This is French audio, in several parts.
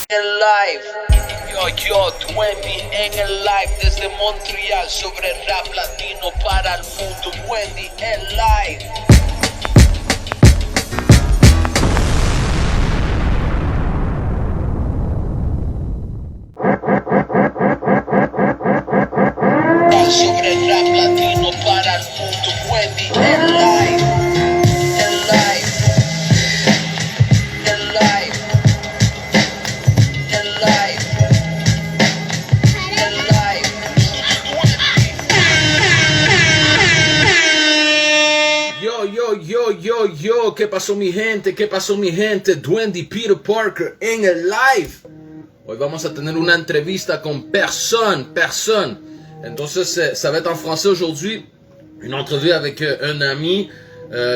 En live, yo, Wendy en el live desde Montreal sobre rap latino para el mundo. Wendy en live. Sobre rap latino para el mundo. Wendy en live, en live, en live, en live. Yo, ¿qué pasó mi gente? ¿Qué pasó mi gente? Dwendy Peter Parker en el live. Hoy vamos a tener una entrevista con personne. Entonces, ça va être en français aujourd'hui. Une entrevue avec un ami,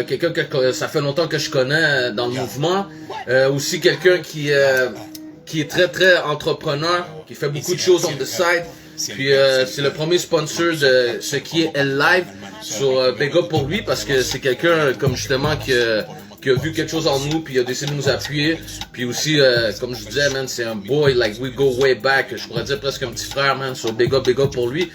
quelqu'un que ça fait longtemps que je connais dans le mouvement. Aussi quelqu'un qui est très entrepreneur, qui fait beaucoup de choses on the side. Puis c'est le premier sponsor de ce qui est L Live. So big up pour lui parce que c'est quelqu'un comme justement qui a vu quelque chose en nous puis il a décidé de nous appuyer. Puis aussi comme je disais man, c'est un boy like we go way back. Je pourrais dire presque un petit frère man. So big up pour lui.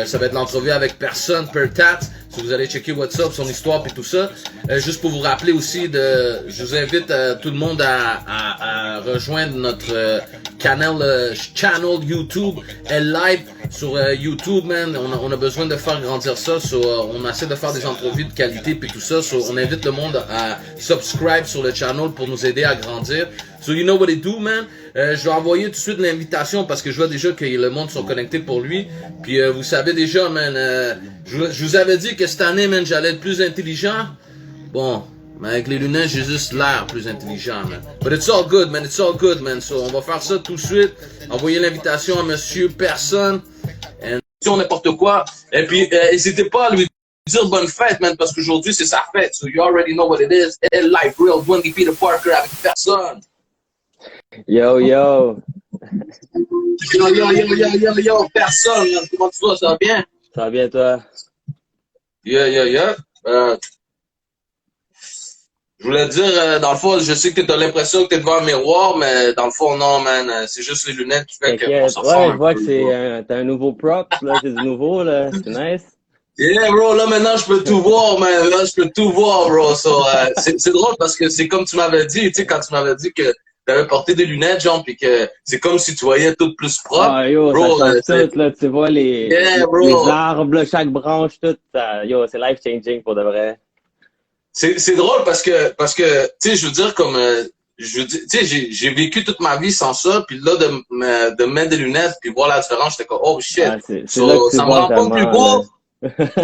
Ça va être l'entrevue avec personne per tat. Si vous allez checker what's up, son histoire puis tout ça. Juste pour vous rappeler aussi je vous invite tout le monde à rejoindre notre channel YouTube L Live sur YouTube man. On a besoin de faire grandir ça. So, on essaie de faire des entrevues de qualité puis tout ça. So, on invite le monde à subscribe sur le channel pour nous aider à grandir. So you know what it do man. Je vais envoyer tout de suite l'invitation parce que je vois déjà que le monde sont connectés pour lui. Puis vous savez déjà man, je vous avais dit que cette année man j'allais être plus intelligent. Bon, mais avec les lunettes j'ai juste l'air plus intelligent man. But it's all good man, So on va faire ça tout de suite. Envoyer l'invitation à monsieur personne. N'importe quoi. Et puis n'hésitez pas à lui dire bonne fête man parce qu'aujourd'hui c'est sa fête. So you already know what it is. L Live Real Dwendy Peter Parker avec personne. Yo, personne, comment tu vas, ça va bien? Ça va bien, toi? Yeah. Je voulais dire, dans le fond, je sais que tu as l'impression que tu es devant un miroir, mais dans le fond, non, man, c'est juste les lunettes qui fait qu'on s'en sort. Ouais, je vois que t'as un nouveau prop, là, c'est du nouveau, là, c'est nice. Yeah, bro, là, maintenant, je peux tout voir, man, bro. So, c'est drôle parce que c'est comme tu m'avais dit, tu sais, quand tu m'avais dit que t'avais porté des lunettes, genre, pis que c'est comme si tu voyais tout plus propre. Ah, yo, bro, ça change tout, là, tu vois les arbres, là, chaque branche, tout, ça, yo, c'est life-changing pour de vrai. C'est drôle parce que, tu sais, je veux dire, comme, tu sais, j'ai vécu toute ma vie sans ça, puis là, de mettre des lunettes, puis voir la différence, j'étais comme, oh shit. Ah, So, ça me rend pas plus beau.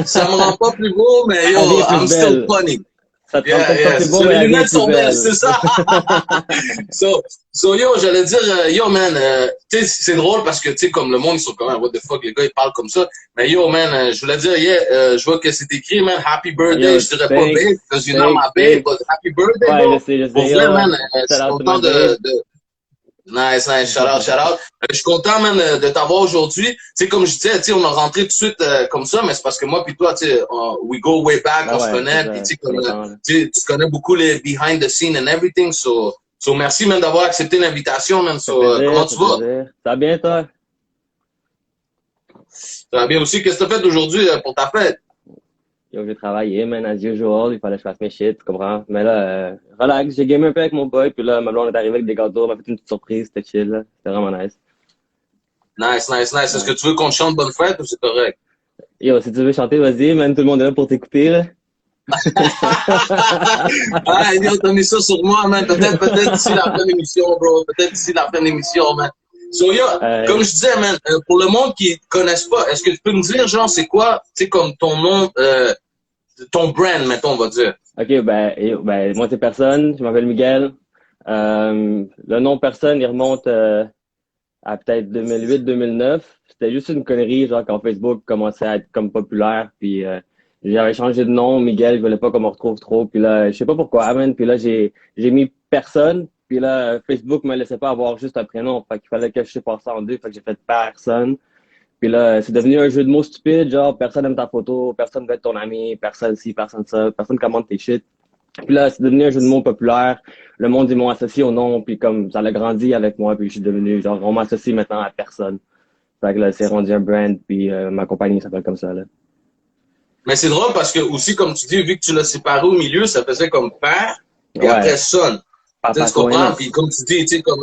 Ça me rend pas plus beau, mais yo, I'm still funny. Ça te rend beau, les lunettes sont belles, c'est ça. so yo, j'allais dire, yo man, tu sais, c'est drôle parce que tu sais, comme le monde, ils sont comme, what the fuck, les gars, ils parlent comme ça. Mais yo man, je voulais dire, je vois que c'est écrit, man, happy birthday. Yo, je dirais pas babe, because you're not my babe, but happy birthday, ouais, bro. Je sais, Pour vrai, man, je suis content de... Nice, shout out. Je suis content, man, de t'avoir aujourd'hui. Tu sais, comme je disais, tu sais, on a rentré tout de suite comme ça, mais c'est parce que moi puis toi, tu sais, we go way back, on se connaît, puis tu sais, comme, tu connais beaucoup les behind the scene and everything, so merci, man, d'avoir accepté l'invitation, man. So, comment tu vas? Ça va bien, toi? Ça va bien aussi. Qu'est-ce que t'as fait aujourd'hui pour ta fête? Yo, j'ai travaillé, man, as usual, il fallait que je fasse mes shit, tu comprends? Mais là, relax, j'ai gamé un peu avec mon boy, puis là, ma blonde est arrivée avec des gâteaux, m'a fait une petite surprise, c'était chill, là. C'était vraiment nice. Nice. Est-ce que tu veux qu'on te chante bonne fête ou c'est correct? Yo, si tu veux chanter, vas-y, man, tout le monde est là pour t'écouter, là. Ah, yo, t'as mis ça sur moi, man. Peut-être d'ici la fin de l'émission, bro. Man. So, yo, comme je disais, man, pour le monde qui ne connaisse pas, est-ce que tu peux me dire, genre, c'est quoi, tu sais, comme ton nom, ton brand, mettons, on va dire. Ok, moi c'est personne, je m'appelle Miguel. Le nom personne, il remonte à peut-être 2008-2009. C'était juste une connerie, genre quand Facebook commençait à être comme populaire, puis j'avais changé de nom, Miguel, je voulais pas qu'on me retrouve trop, puis là, je sais pas pourquoi, man, puis là j'ai mis personne, puis là Facebook me laissait pas avoir juste un prénom, fait qu'il fallait que je sépare ça en deux, fait que j'ai fait personne. Puis là, c'est devenu un jeu de mots stupide, genre personne aime ta photo, personne veut être ton ami, personne ci, personne ça, personne commente tes shit. Puis là, c'est devenu un jeu de mots populaire. Le monde, ils m'ont associé au nom, puis comme ça l'a grandi avec moi, puis je suis devenu, genre, on m'associe maintenant à personne. Fait que là, c'est rendu un brand, puis ma compagnie s'appelle comme ça, là. Mais c'est drôle parce que aussi, comme tu dis, vu que tu l'as séparé au milieu, ça faisait comme père, et Ouais. après son. Papa Tu comprends? Cohen. Puis comme tu dis, tu sais, comme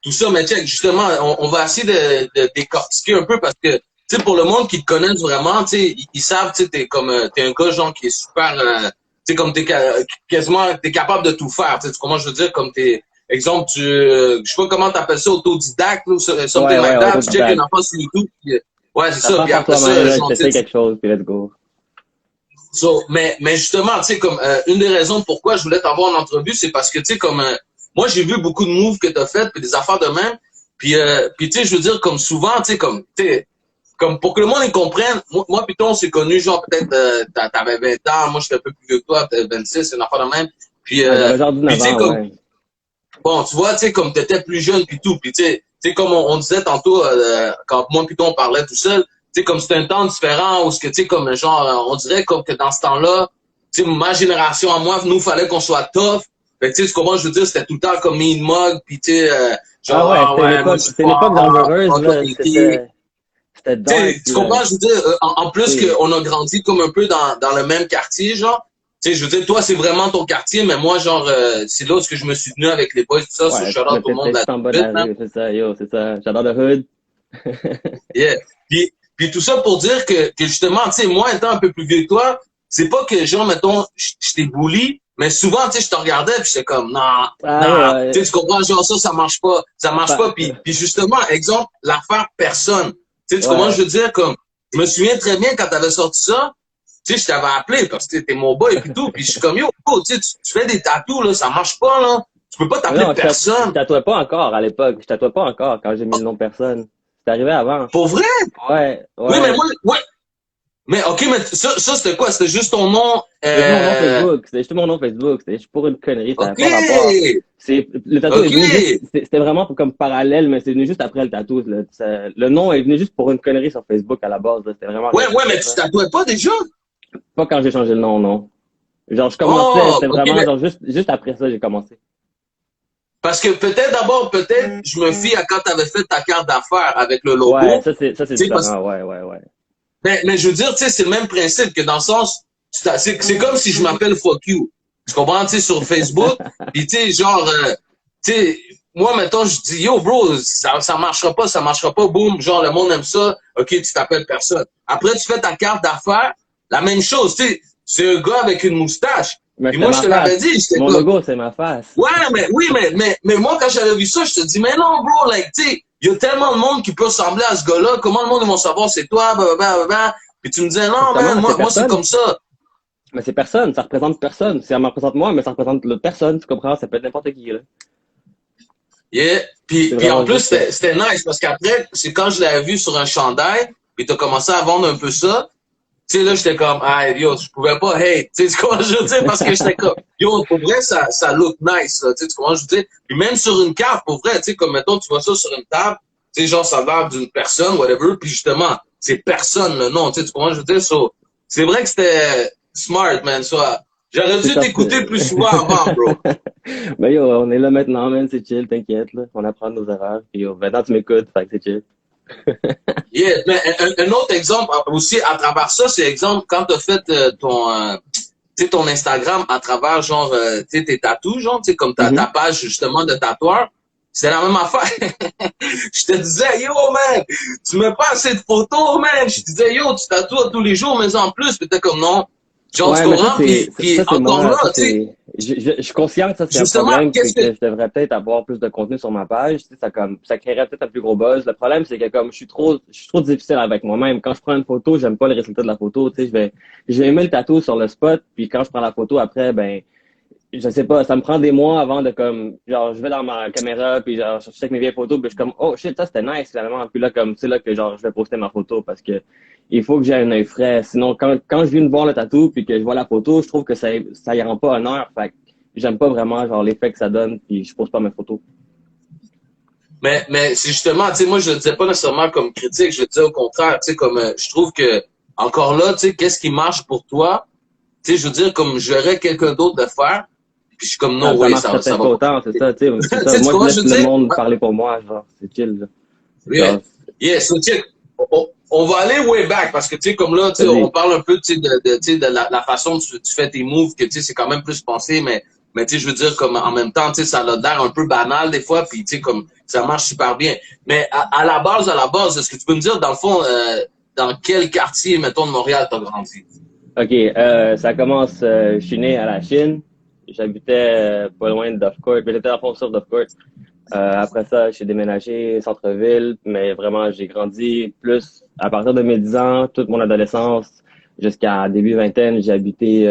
tout ça, mais check, justement, on va essayer de décortiquer un peu parce que, tu sais, pour le monde qui te connaisse vraiment, tu sais, ils savent, tu sais, t'es comme, t'es un gars, genre, qui est super, tu sais, comme quasiment, t'es capable de tout faire, tu sais, comment je veux dire, comme t'es, exemple, je sais pas comment t'appelles ça, autodidacte, ou something Ouais, like that, tu check autodidacte. une affaire sur YouTube, puis, ouais, c'est ça, T'apprends puis par après ça, toi-même, là, genre, t'essayes quelque chose, puis let's go. So, mais justement, tu sais, comme une des raisons pourquoi je voulais t'avoir en entrevue, c'est parce que, tu sais, comme moi, j'ai vu beaucoup de moves que tu as fait, puis des affaires de même. Puis tu sais, je veux dire, comme souvent, tu sais, comme pour que le monde y comprenne, moi puis toi, on s'est connus, genre, peut-être, t'avais 20 ans, moi, j'étais un peu plus vieux que toi, peut-être 26, une affaire de même. Puis, Ouais, j'avais genre 19 puis tu sais, ans, comme, ouais. bon, tu vois, tu sais, comme t'étais plus jeune puis tout, puis tu sais, comme on disait tantôt, quand moi puis toi, on parlait tout seul, tu sais, comme c'était un temps différent, où ce que, tu sais, comme, genre, on dirait comme que dans ce temps-là, tu sais, ma génération à moi, nous, fallait qu'on soit tough. Fait que, tu sais, comment je veux dire, c'était tout le temps comme mean mug, puis tu sais, Ah genre, ouais, ah ouais, moi, je suis c'était une époque fort, dangereuse, là. autorité. C'était Tu dark, sais, tu là. comprends, je veux dire, en plus Oui. qu'on a grandi comme un peu dans le même quartier, genre, tu sais, je veux dire, toi, c'est vraiment ton quartier, mais moi, genre, c'est là où je me suis tenu avec les boys, tout ça, sur Ouais, shout out au monde t'étais de la juste en bas de suite, la rue, c'est ça, yo, c'est ça. J'adore le hood. yeah. Puis tout ça pour dire que justement, tu sais, moi, étant un peu plus vieux que toi, c'est pas que, genre, mettons, je t'ai bully, mais souvent, tu sais, je te regardais, puis j'étais comme, non, Ah, non, ouais, tu sais, tu comprends, genre, ça marche pas, ça marche bah, pas. Puis justement, exemple, l'affaire personne. Tu sais, tu comprends, ouais. je veux dire, comme, je me souviens très bien quand t'avais sorti ça, tu sais, je t'avais appelé parce que t'étais mon boy et puis tout, puis je suis comme, yo, tu sais, tu fais des tatous, là, ça marche pas, là. Tu peux pas Mais t'appeler non, je personne. tatouais pas encore à l'époque. Je tatouais pas encore quand j'ai mis le nom personne. C'est arrivé avant. Pour vrai? Ouais, Oui, mais ouais. moi, ouais. Mais ok, mais ça c'était quoi? C'était juste ton nom. C'est juste mon nom Facebook. C'était juste mon nom Facebook. C'était juste pour une connerie. Ça n'avait Ok, pas rapport. Le tatou est ok. venu juste, c'était vraiment comme parallèle, mais c'est venu juste après le tatou. Là. Le nom est venu juste pour une connerie sur Facebook à la base. Là. C'était vraiment rien Ouais, de plus ouais, que mais tu ça. tatouais pas déjà? Pas quand j'ai changé le nom, non. Genre, je commençais, Oh, c'était ok, vraiment, mais genre, juste après ça, j'ai commencé. parce que peut-être d'abord, peut-être, je me fie à quand tu avais fait ta carte d'affaires avec le Ouais, logo. ça, c'est Tu sais, différent. Ouais, ouais, ouais. mais je veux dire, tu sais, c'est le même principe que dans le sens, c'est comme si je m'appelle Fuck You. Tu comprends, tu sais, sur Facebook. Puis tu sais, genre, tu sais, moi, mettons, je dis, yo, bro, ça marchera pas, boum, genre, le monde aime ça, ok, tu t'appelles personne. Après, tu fais ta carte d'affaires, la même chose, tu sais, c'est un gars avec une moustache. Mais Puis c'était moi, je ma te l'avais face. dit, j'étais Mon comme, logo, c'est ma face. ouais, mais, oui, mais moi, quand j'avais vu ça, je te dis, mais non, bro, like, tu sais, il y a tellement de monde qui peut ressembler à ce gars-là, comment le monde, ils vont savoir c'est toi, blablabla. Puis tu me disais, non, man, Justement, c'est moi, c'est personne. comme ça. Mais c'est personne, ça représente personne. Ça me représente moi, mais ça représente l'autre personne, tu comprends? Ça peut être n'importe qui, là. Yeah. C'est Puis en vraiment plus, juste ça. c'était nice parce qu'après, c'est quand je l'avais vu sur un chandail, puis t'as commencé à vendre un peu ça. Tu sais, là, j'étais comme, ah, yo, je pouvais pas hate. Tu sais, comment je veux dire? Parce que j'étais comme, yo, pour vrai, ça look nice, là. Tu sais, comment je veux dire? Puis même sur une carte, pour vrai, tu sais, comme mettons, tu vois ça sur une table, tu sais, genre, ça a l'air d'une personne, whatever, puis justement, c'est personne, le nom. Tu sais, comment je veux dire? So, c'est vrai que c'était smart, man. So, j'aurais C'est dû parce t'écouter que... plus souvent avant, bro. Mais yo, on est là maintenant, man, c'est chill, t'inquiète, là. On apprend nos erreurs. Puis yo, maintenant tu m'écoutes, fait que c'est chill. Yeah, mais un autre exemple aussi à travers ça, c'est exemple quand tu as fait tu sais, ton Instagram à travers genre tu sais, tes tatous, genre, tu sais, comme ta Mhm. page justement de tatoueur, c'est la même affaire. Je te disais, yo man, tu mets pas assez de photos, man. Je te disais, yo, tu tatoues tous les jours, mais en plus, puis t'es comme non. Genre, tu Ouais, mais comprends? Puis ça, c'est encore moi. là, Ça, tu sais, c'est, je suis conscient que ça, c'est un justement, problème, puis qu'est-ce que que je devrais peut-être avoir plus de contenu sur ma page. Tu sais, ça créerait peut-être un plus gros buzz. Le problème, c'est que comme je suis trop difficile avec moi-même. Quand je prends une photo, j'aime pas le résultat de la photo. Tu sais, je vais aimer le tatou sur le spot, puis quand je prends la photo après, ben, je sais pas, ça me prend des mois avant de comme, genre, je vais dans ma caméra, puis genre, je check mes vieilles photos, puis je suis comme, oh shit, ça c'était nice, finalement. Puis là, comme, c'est là que genre, je vais poster ma photo parce que il faut que j'ai un œil frais. Sinon, quand je viens de voir le tatou, puis que je vois la photo, je trouve que ça y rend pas honneur. Fait que j'aime pas vraiment, genre, l'effet que ça donne, puis je pose pas mes photos. mais c'est justement, tu sais, moi, je le disais pas nécessairement comme critique, je le disais au contraire, tu sais, comme, je trouve que, encore là, tu sais, qu'est-ce qui marche pour toi? Tu sais, je veux dire, comme je verrais quelqu'un d'autre le faire, Puis je suis comme, Ça, no ça way, marcherait ça peut-être va pas pas. autant, c'est ça, tu sais. C'est Tu ça. sais, tu Moi, je comprends, je laisse veux le dire? monde parler pour moi, genre, c'est chill, là. Yeah, Genre, yeah, so check, on va aller way back parce que tu sais comme là tu sais on vas-y. parle un peu tu sais tu sais, de la façon dont tu fais tes moves que tu sais c'est quand même plus pensé mais tu sais je veux dire comme en même temps tu sais ça a l'air un peu banal des fois puis tu sais comme ça marche super bien mais à la base est-ce que tu peux me dire dans le fond dans quel quartier mettons de Montréal t'as grandi? OK, ça commence, je suis né à la Chine. J'habitais pas loin de Dovecourt, mais j'étais à fond sur Dovecourt. Après ça, j'ai déménagé centre-ville, mais vraiment, j'ai grandi plus à partir de mes 10 ans, toute mon adolescence, jusqu'à début vingtaine, j'ai habité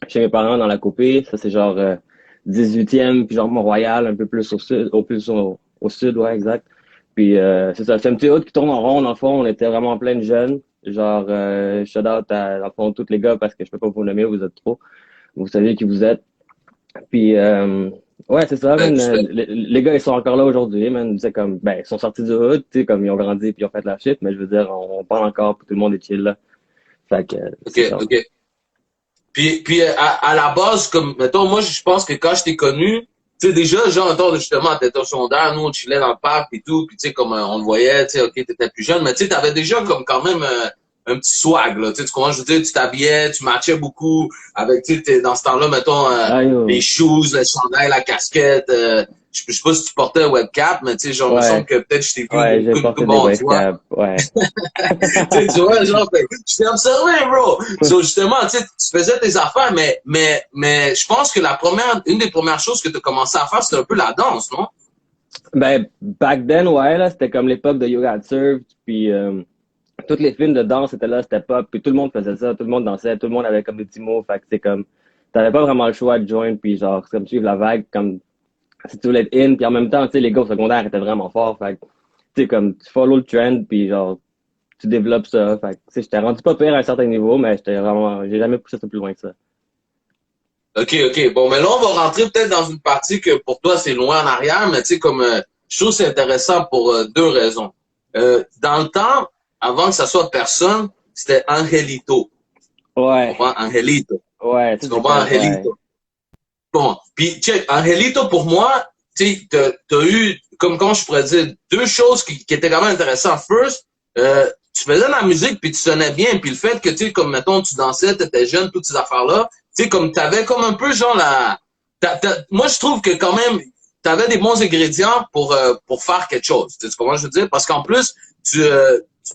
chez mes parents dans la Copée. Ça, c'est genre 18e, puis genre Mont-Royal, un peu plus au sud, au sud, ouais, exact. Puis c'est ça, c'est un petit hood qui tourne en rond, dans le fond. On était vraiment plein de jeunes. Genre, shout out à, dans le fond, tous les gars, parce que je peux pas vous nommer, vous êtes trop. Vous savez qui vous êtes. Puis, ouais, c'est ça, man. Les gars, ils sont encore là aujourd'hui, man. C'est comme, ben, ils sont sortis du hood, tu sais, comme ils ont grandi puis ils ont fait la shit, mais je veux dire, on parle encore, puis tout le monde est chill, là. Fait que, OK, c'est ça. OK. Puis à la base, comme, mettons, moi, je pense que quand je t'ai connu, tu sais, déjà, genre, mettons, justement, t'étais au secondaire, nous, on chillait dans le parc et tout, puis tu sais, comme on le voyait, tu sais, OK, t'étais plus jeune, mais tu sais, t'avais déjà comme quand même un petit swag, là, tu sais, tu comprends, je veux dire, tu t'habillais, tu matchais beaucoup avec, tu sais, dans ce temps-là, mettons, Ah, les yo. shoes, les chandails, la casquette, je sais pas si tu portais un webcap, mais tu sais, genre, il me semble Ouais. que peut-être je t'ai vu Ouais, j'ai beaucoup, porté des bon, tu vois. webcams. Ouais. Tu vois, genre, je t'ai observé, bro. So, justement, tu sais, tu faisais tes affaires, mais je pense que une des premières choses que tu as commencé à faire, c'était un peu la danse, non? Ben, back then, ouais, là, c'était comme l'époque de Yoga Surf, puis tous les films de danse étaient là, c'était pop, puis tout le monde faisait ça, tout le monde dansait, tout le monde avait comme des petits mots, fait que c'est comme, t'avais pas vraiment le choix de join, puis genre, c'est comme suivre la vague, comme, si tu voulais être in, puis en même temps, tu sais, les gars au secondaire étaient vraiment forts, fait que, tu sais, comme, tu follow le trend, puis genre, tu développes ça, fait que, tu sais, j'étais rendu pas pire à un certain niveau, mais j'ai jamais poussé ça plus loin que ça. OK, OK. Bon, mais là, on va rentrer peut-être dans une partie que pour toi, c'est loin en arrière, mais tu sais, comme, je trouve que c'est intéressant pour deux raisons. Dans le temps, avant que ça soit personne, c'était Angelito. Tu Ouais, comprends? Angelito. ouais, Tu ça c'est comprends? clair, ouais. Angelito. Bon, puis check, Angelito, pour moi, tu sais, t'as eu, comme comment je pourrais dire, deux choses qui étaient quand même intéressantes. First, tu faisais de la musique, puis tu sonnais bien, puis le fait que, tu sais, comme, mettons, tu dansais, t'étais jeune, toutes ces affaires-là, tu sais, comme, t'avais comme un peu, genre, moi, je trouve que quand même, t'avais des bons ingrédients pour faire quelque chose. Tu sais comment je veux dire? Parce qu'en plus,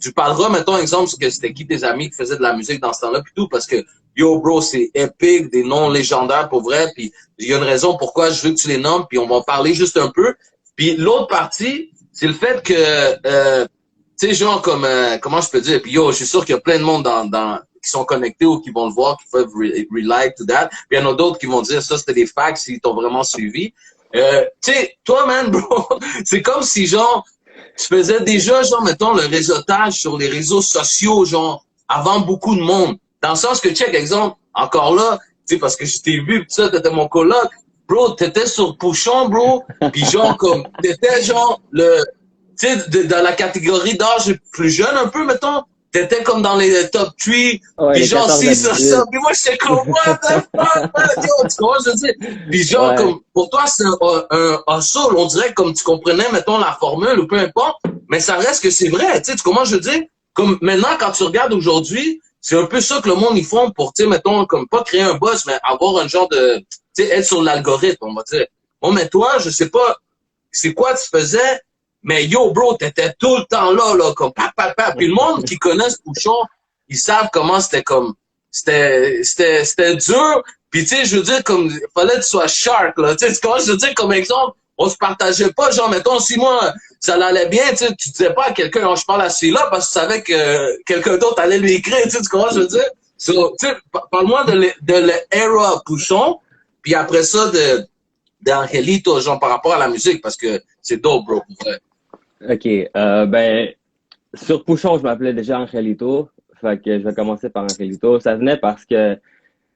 tu parleras, mettons, exemple, que c'était qui tes amis qui faisaient de la musique dans ce temps-là, puis tout, parce que, yo, bro, c'est épique, des noms légendaires pour vrai, puis il y a une raison pourquoi je veux que tu les nommes, puis on va en parler juste un peu. Puis l'autre partie, c'est le fait que, tu sais, genre comme, comment je peux dire, puis yo, je suis sûr qu'il y a plein de monde qui sont connectés ou qui vont le voir, qui peuvent relate to that. Puis il y en a d'autres qui vont dire ça, c'était des facts s'ils t'ont vraiment suivi. Tu sais, toi, man, bro, c'est comme si, genre, tu faisais déjà, genre, mettons, le réseautage sur les réseaux sociaux, genre, avant beaucoup de monde. Dans le sens que, check, exemple, encore là, tu sais, parce que je t'ai vu, pis ça, t'étais mon coloc, bro, t'étais sur Pouchon, bro, pis genre, comme, t'étais, genre, tu sais, dans la catégorie d'âge plus jeune, un peu, mettons, t'étais comme dans les top 3, Ouais, pis les genre, 14 si, à ça, 18. pis moi, j'étais comme, what the fuck, man, yo, tu comprends, je veux dire, pis genre, Ouais. comme, pour toi, c'est un soul, on dirait, comme tu comprenais, mettons, la formule, ou peu importe, mais ça reste que c'est vrai, tu sais, comment je veux dire, comme, maintenant, quand tu regardes aujourd'hui, c'est un peu ça que le monde, ils font pour, tu sais, mettons, comme, pas créer un buzz, mais avoir un genre de, tu sais, être sur l'algorithme, on va dire. Bon, mais toi, je sais pas, c'est quoi tu faisais, mais yo, bro, t'étais tout le temps là, comme pap. Puis le monde qui connaît ce bouchon, ils savent comment c'était comme, c'était dur. Puis tu sais, je veux dire, comme, il fallait que tu sois sharp, là. Tu sais, comment je veux dire, comme exemple, on se partageait pas, genre, mettons, si moi, ça allait bien, tu sais, tu disais pas à quelqu'un, oh, je parle à celui-là, parce que tu savais que quelqu'un d'autre allait lui écrire, tu sais, comment je veux dire? So, tu sais, parle-moi de l'era Pouchon, puis après ça, d'Angelito, genre, par rapport à la musique, parce que c'est dope, bro, pour vrai. OK. Ben, sur Pouchon, je m'appelais déjà Angelito. Fait que je vais commencer par Angelito. Ça venait parce que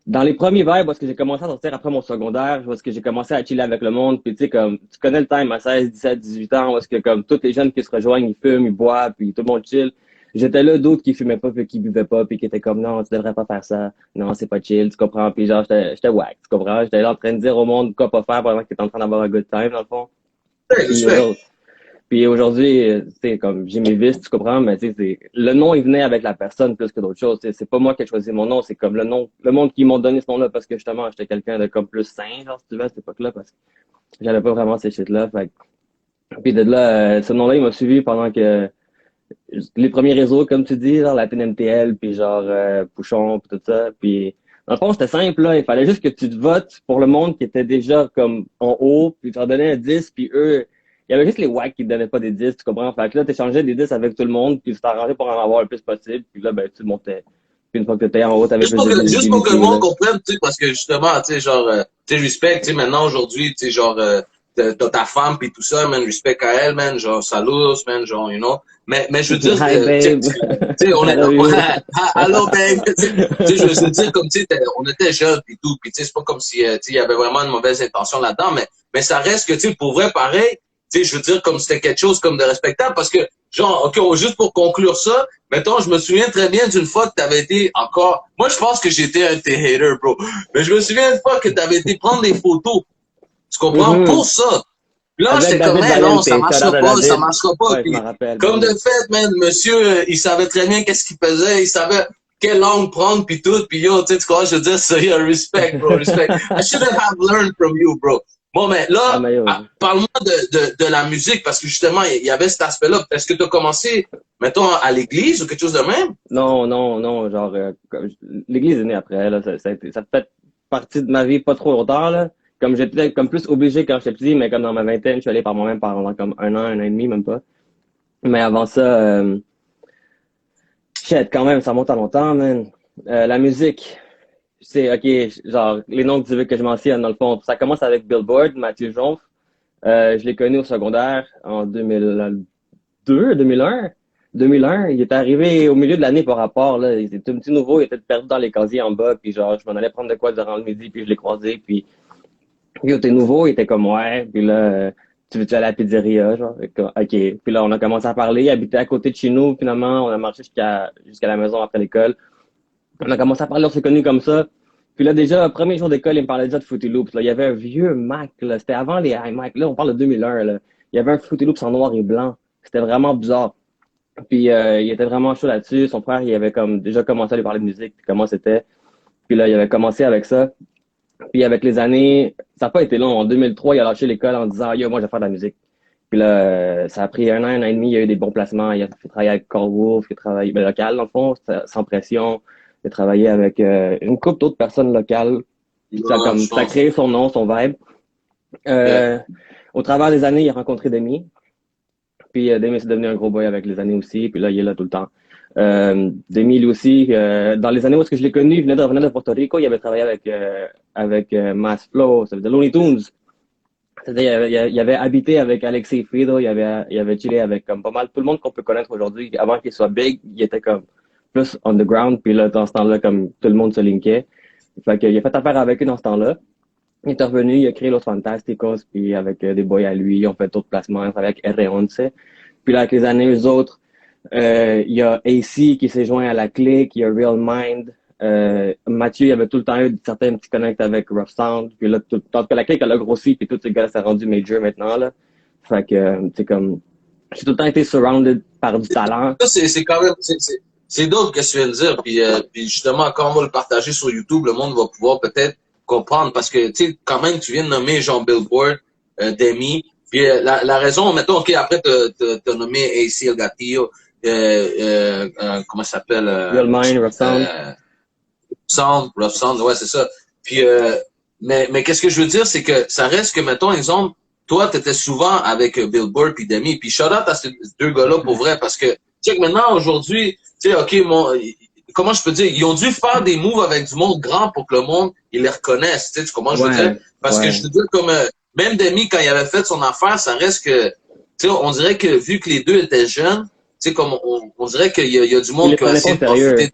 dans les premiers vibes, parce que j'ai commencé à sortir après mon secondaire, parce que j'ai commencé à chiller avec le monde, puis tu sais, comme, tu connais le time à 16, 17, 18 ans, parce que comme tous les jeunes qui se rejoignent, ils fument, ils boivent, puis tout le monde chill. j'étais là, d'autres qui fumaient pas, puis qui buvaient pas, puis qui étaient comme, non, tu devrais pas faire ça. Non, c'est pas chill, tu comprends? Puis genre, j'étais whack, tu comprends? J'étais là en train de dire au monde quoi pas faire pendant qu'ils étaient en train d'avoir un good time, dans le fond. Puis, puis aujourd'hui, tu sais, comme j'ai mes vices, tu comprends, mais tu sais, le nom, il venait avec la personne plus que d'autres choses. C'est pas moi qui ai choisi mon nom, c'est comme le monde qui m'ont donné ce nom-là parce que justement, j'étais quelqu'un de comme plus sain, genre, si tu veux, à cette époque-là, parce que j'avais pas vraiment ces shit-là. Fait puis de là, ce nom-là, il m'a suivi pendant que les premiers réseaux, comme tu dis, genre la TNMTL, puis genre Pouchon, puis tout ça. Puis dans le fond, c'était simple, là. Il fallait juste que tu te votes pour le monde qui était déjà comme en haut, puis tu leur donnais un 10, puis eux, il y avait juste les wack qui te donnaient pas des 10, tu comprends? Fait que là, t'échangeais des 10 avec tout le monde, puis tu t'arrangeais pour en avoir le plus possible, puis là, ben, tu montais. Puis une fois que t'étais en haut, t'avais plus de juste pour que le monde comprenne, tu sais, parce que justement, tu sais, genre, tu sais, respect, tu sais, maintenant, aujourd'hui, tu sais, genre, t'as ta femme pis tout ça, man, respect à elle, man, genre, salut, man, genre, you know. Mais je veux dire, Hi, babe. tu sais, on est, hello, babe, tu sais, je veux dire, comme, tu sais, on était jeunes pis tout, pis tu sais, c'est pas comme si, tu sais, il y avait vraiment une mauvaise intention là-dedans, mais ça reste que, tu sais, pour vrai, pareil, tu sais, je veux dire, comme c'était quelque chose comme de respectable, parce que, genre, ok, juste pour conclure ça, mettons, je me souviens très bien d'une fois que t'avais été encore, moi, je pense que j'étais un de tes haters, bro, mais je me souviens une fois que t'avais été prendre des photos, tu comprends, pour ça. Là, j'étais comme, non, ça marchera pas, ça marchera pas. Ouais, Puis, je m'en rappelle, comme de fait, man, monsieur, il savait très bien qu'est-ce qu'il faisait, il savait quelle langue prendre, puis tout, puis yo, tu sais, tu crois, je veux dire, c'est respect, bro, respect. I shouldn't have learned from you, bro. Bon, mais là, parle-moi de la musique, parce que justement, il y avait cet aspect-là. Est-ce que tu as commencé, mettons, à l'église ou quelque chose de même? Non, genre, l'église est née après, là, ça fait partie de ma vie pas trop longtemps, là. Comme j'étais comme plus obligé quand j'étais petit, mais comme dans ma vingtaine, je suis allé par moi-même pendant comme un an et demi, même pas. Mais avant ça, shit, quand même, ça monte à longtemps, man. La musique, c'est, ok, genre, les noms que tu veux que je mentionne, dans le fond, ça commence avec Billboard, Mathieu Jonf. Je l'ai connu au secondaire en 2002, 2001. 2001, il est arrivé au milieu de l'année par rapport, là. Il était un petit nouveau, il était perdu dans les casiers en bas, puis genre, je m'en allais prendre de quoi durant le midi, puis je l'ai croisé, puis yo, t'es nouveau, il était comme, ouais, puis là, tu veux-tu aller à la pizzeria, genre, ok. Puis là, on a commencé à parler, il habitait à côté de chez nous, finalement, on a marché jusqu'à la maison après l'école. On a commencé à parler, on s'est connus comme ça. Puis là, déjà, premier jour d'école, il me parlait déjà de Fruity Loops, là. Il y avait un vieux Mac, là. C'était avant les iMac, là, on parle de 2001, là. Il y avait un Fruity Loops en noir et blanc. C'était vraiment bizarre. Puis il était vraiment chaud là-dessus. Son frère, il avait comme déjà commencé à lui parler de musique, puis comment c'était. Puis là, il avait commencé avec ça. Puis avec les années, ça n'a pas été long. En 2003, il a lâché l'école en disant, yo, moi, je vais faire de la musique. Puis là, ça a pris un an et demi. Il y a eu des bons placements. Il a fait travailler avec Call Wolf, il a travaillé local, dans le fond, sans pression. Il a travaillé avec une couple d'autres personnes locales. Ça a créé son nom, son vibe. Au travers des années, il a rencontré Demi. Puis Demi s'est devenu un gros boy avec les années aussi. Puis là, il est là tout le temps. Demi, lui aussi, dans les années où est-ce que je l'ai connu, il venait de Porto Rico. Il avait travaillé avec Mass Flow, ça veut dire Looney Tunes. C'est-à-dire, il avait habité avec Alexei Frido, il avait chillé avec comme pas mal tout le monde qu'on peut connaître aujourd'hui. Avant qu'il soit big, il était comme plus underground. Puis là, dans ce temps-là, comme tout le monde se linkait. Fait qu'il a fait affaire avec eux dans ce temps-là. Il est revenu, il a créé Los Fantasticos, puis avec des boys à lui, ils ont fait d'autres placements avec R11. Puis là, avec les années, eux autres, il y a AC qui s'est joint à la clique, il y a Real Mind. Mathieu, il avait tout le temps eu certains petits connects avec Rough Sound. Puis là, tant que la clique, elle a grossi, puis tous ces gars s'est rendu major maintenant, là. Fait que, c'est comme, j'ai tout le temps été surrounded par du talent. C'est quand même, c'est d'autres que tu viens de dire. Puis justement, quand on va le partager sur YouTube, le monde va pouvoir peut-être comprendre. Parce que, tu sais, quand même, tu viens de nommer Jean Billboard, Demi. Puis la raison, mettons, ok, après t'as nommé AC El Gatillo, comment ça s'appelle? Real Mind, Rough Sound. Rough Sound, ouais, c'est ça. Puis, mais qu'est-ce que je veux dire, c'est que ça reste que, mettons, exemple, toi, t'étais souvent avec Billboard puis Demi. Puis shout out à ces deux gars-là pour vrai, parce que, tu sais que maintenant, aujourd'hui, tu sais, ok, comment je peux dire, ils ont dû faire des moves avec du monde grand pour que le monde, ils les reconnaissent, tu sais, comment je veux dire? Parce que je veux dire, comme, même Demi, quand il avait fait son affaire, ça reste que, tu sais, on dirait que vu que les deux étaient jeunes, tu sais, comme on dirait qu'il y a du monde qui a essayé de profiter.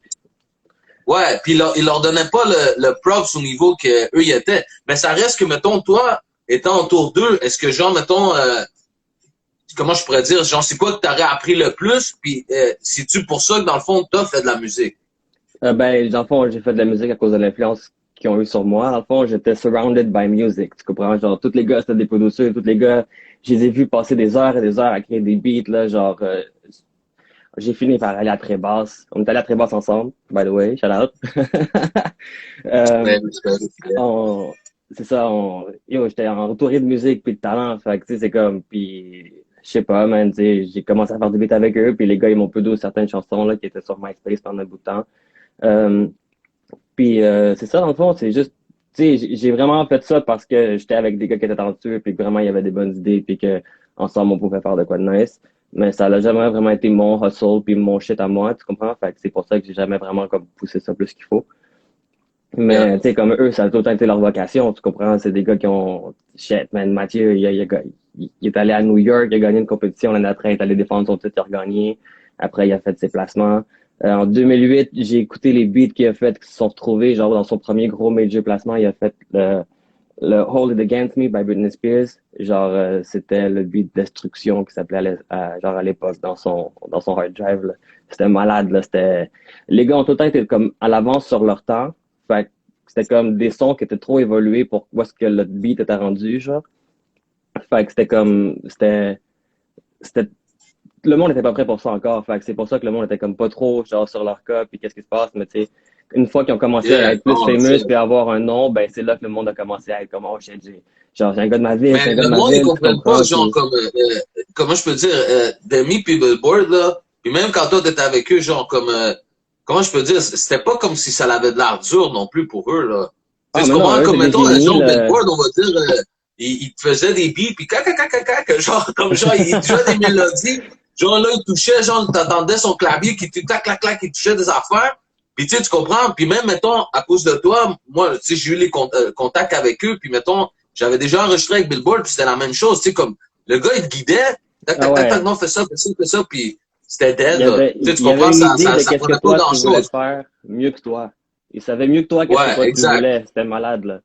Ouais, puis il leur donnait pas le props au niveau que eux y étaient. Mais ça reste que, mettons, toi, étant autour d'eux, est-ce que genre, mettons, comment je pourrais dire, genre, c'est quoi que t'aurais appris le plus, puis c'est-tu pour ça que, dans le fond, t'as fait de la musique? Ben, dans le fond, j'ai fait de la musique à cause de l'influence qu'ils ont eu sur moi. Dans le fond, j'étais surrounded by music. Tu comprends? Genre, tous les gars, c'était des producteurs, tous les gars, je les ai vus passer des heures et des heures à créer des beats, là, genre, j'ai fini par aller à Trébasse. On est allé à Trébasse ensemble, by the way, shout out. Ouais, euh, on, c'est ça, j'étais entouré de musique puis de talent. Fait que, tu sais, c'est comme, puis, je sais pas, man, tu sais, j'ai commencé à faire du beat avec eux, puis les gars, ils m'ont peu certaines chansons, là, qui étaient sur MySpace pendant un bout de temps. Euh, c'est ça, dans le fond, c'est juste, tu sais, j'ai vraiment fait ça parce que j'étais avec des gars qui étaient talentueux, puis que vraiment, il y avait des bonnes idées, puis que ensemble, on pouvait faire de quoi de nice. Mais ça n'a jamais vraiment été mon hustle, puis mon shit à moi, tu comprends? Fait que c'est pour ça que j'ai jamais vraiment comme poussé ça plus qu'il faut. Yeah. Mais, tu sais, comme eux, ça a tout le temps été leur vocation, tu comprends? C'est des gars qui ont, shit, man, Mathieu, il est allé à New York, il a gagné une compétition l'année après, il est allé défendre son titre, il a regagné. Après, il a fait ses placements. En 2008, j'ai écouté les beats qu'il a fait, qui se sont retrouvés, genre, dans son premier gros major placement, il a fait le Hold It Against Me by Britney Spears. Genre, c'était le beat Destruction qui s'appelait genre à l'époque dans son hard drive, là. C'était malade, là. Les gars ont tout le temps été comme à l'avance sur leur temps. Fait que c'était comme des sons qui étaient trop évolués pour où est-ce que le beat était rendu, genre. Fait que c'était, le monde n'était pas prêt pour ça encore. Fait que c'est pour ça que le monde était comme pas trop, genre, sur leur cas, puis qu'est-ce qui se passe. Mais tu sais, une fois qu'ils ont commencé à Yeah, être plus non, famous puis à avoir un nom, ben, c'est là que le monde a commencé à être comme, oh shit, genre, j'ai un gars de ma ville, j'ai un mais gars de le ma monde, ils ville, tu comprennent pas, comprends, genre, puis, comme, comment je peux dire, Demi puis Billboard, là, puis même quand toi, t'étais avec eux, genre, comme, comment je peux dire, c'était pas comme si ça avait de l'air dur non plus pour eux, là. Tu ah, sais, tu mais non, comprends, eux, comme, c'est des mettons, un génies, genre là. Billboard, on va dire, il te faisait des beats, puis cac, genre, comme, genre, il jouait des mélodies, genre, là, il touchait, genre, t'entendais son clavier qui, clac, il touchait des affaires, puis tu sais, tu comprends, puis même, mettons, à cause de toi, moi, tu sais, j'ai eu les contacts avec eux, puis mettons, j'avais déjà enregistré avec Billboard, puis c'était la même chose, tu sais, comme, le gars, il te guidait, Ah ouais. non, fais ça, puis c'était dead, là. Tu sais, tu Il y avait comprends, une idée de ça qu'est-ce que prenait pas toi, tu voulais grand-chose. faire mieux que toi. Il savait mieux que toi qu'est-ce que Ouais, toi, tu exact. voulais. C'était malade, là.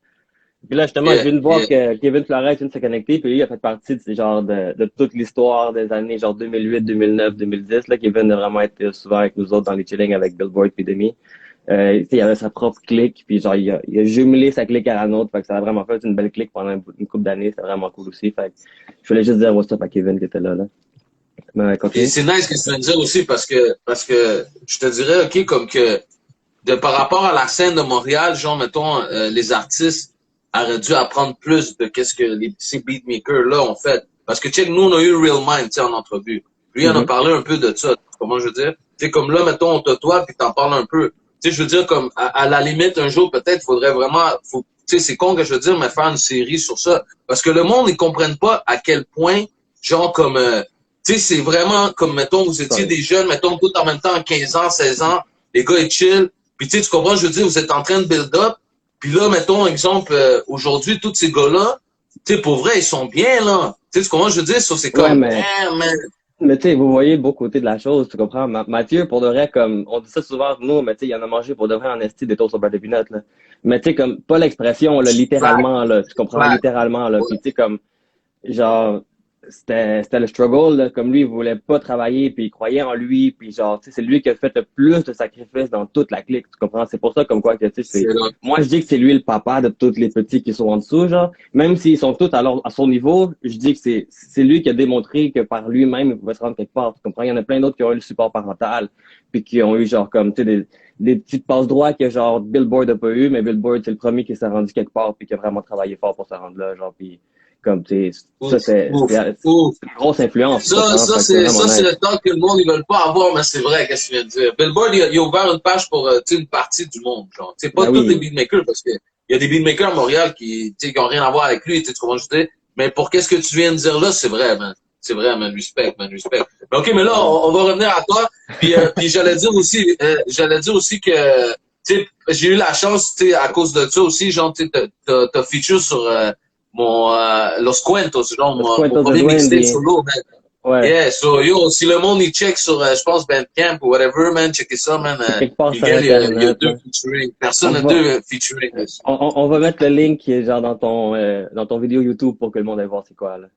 Puis là, justement, je Yeah, viens de voir yeah. que Kevin Flores vient de se connecter, puis lui, il a fait partie de, genre, de toute l'histoire des années, genre 2008, 2009, 2010, là, Kevin a vraiment été souvent avec nous autres dans les chillings avec Billboard puis Demi. Tu sais, il avait sa propre clique, puis genre, il a jumelé sa clique à la nôtre, fait que ça a vraiment fait une belle clique pendant une couple d'années, c'était vraiment cool aussi, fait que je voulais juste dire what's up à Kevin qui était là. Mais ouais, Puis continue. c'est nice ce que tu viens de dire aussi parce que je te dirais, OK, comme que par rapport à la scène de Montréal, genre, mettons, les artistes auraient dû apprendre plus de qu'est-ce que ces beatmakers-là ont fait. Parce que, check, nous, on a eu Real Mind, tu sais, en entrevue. Lui, il en a Mhm. parlé un peu de ça. Comment je veux dire? Tu sais, comme là, mettons, on te toi, puis t'en parles un peu. Tu sais, je veux dire, comme, à la limite, un jour, peut-être, faudrait vraiment, tu sais, c'est con que je veux dire, mais faire une série sur ça. Parce que le monde, ils comprennent pas à quel point, genre, comme, tu sais, c'est vraiment comme, mettons, vous étiez Sorry. des jeunes, mettons, tout en même temps, 15 ans, 16 ans, les gars, ils chill. Puis, tu sais, tu comprends, je veux dire, vous êtes en train de build up. Puis là, mettons, exemple, aujourd'hui, tous ces gars-là, tu sais, pour vrai, ils sont bien, là. Tu sais, tu comprends, je veux dire, ça, c'est Ouais, comme, mais damn, man. Mais tu sais, vous voyez le beau côté de la chose, tu comprends? Mathieu, pour de vrai, comme, on dit ça souvent, nous, mais tu sais, il en a mangé pour de vrai en esti des toasts au beurre de pinot, là. Mais tu sais, comme, pas l'expression, là, Fact, littéralement, là, tu comprends? fact. Littéralement, là. Puis tu sais, comme, genre, c'était le struggle, là. Comme lui, il voulait pas travailler, puis il croyait en lui, puis genre, tu sais, c'est lui qui a fait le plus de sacrifices dans toute la clique, tu comprends? C'est pour ça, comme quoi, que, tu sais, C'est là. moi, je dis que c'est lui le papa de tous les petits qui sont en dessous, genre. Même s'ils sont tous à son niveau, je dis que c'est lui qui a démontré que par lui-même, il pouvait se rendre quelque part, tu comprends? Il y en a plein d'autres qui ont eu le support parental, puis qui ont eu, genre, comme, tu sais, des petites passes droits que, genre, Billboard a pas eu, mais Billboard, c'est le premier qui s'est rendu quelque part, puis qui a vraiment travaillé fort pour se rendre là, genre, puis comme, tu sais, ça, Ouf, c'est ouf, ouf. une grosse influence, tu comprends? Fait que c'est vraiment C'est nice. le temps que le monde, ils veulent pas avoir, mais c'est vrai, qu'est-ce que tu viens de dire. Billboard, il a ouvert une page pour, tu sais, une partie du monde, genre. C'est pas Ben tous les oui. beatmakers, parce que il y a des beatmakers à Montréal qui, tu sais, qui ont rien à voir avec lui, tu sais, comment je dis. Mais pour qu'est-ce que tu viens de dire là, c'est vrai, man. C'est vrai, man, respect, man, respect. Mais ok, mais là, Ouais. on va revenir à toi. Puis j'allais dire aussi que, tu sais, j'ai eu la chance, tu sais, à cause de ça aussi, genre, tu sais, t'as feature sur, Los Cuentos, genre, Los mon Cuentos de premier mixtape Duende. solo, man. Ouais. Yeah, so yo, si le monde il check sur, je pense, Bandcamp ou whatever, man, checkez ça, man. C'est quelque part sur Miguel, il y a Internet, là. deux featuring. On Personne n'a va, deux featuring. on va mettre le link qui est genre dans ton vidéo YouTube pour que le monde aille voir c'est quoi, là.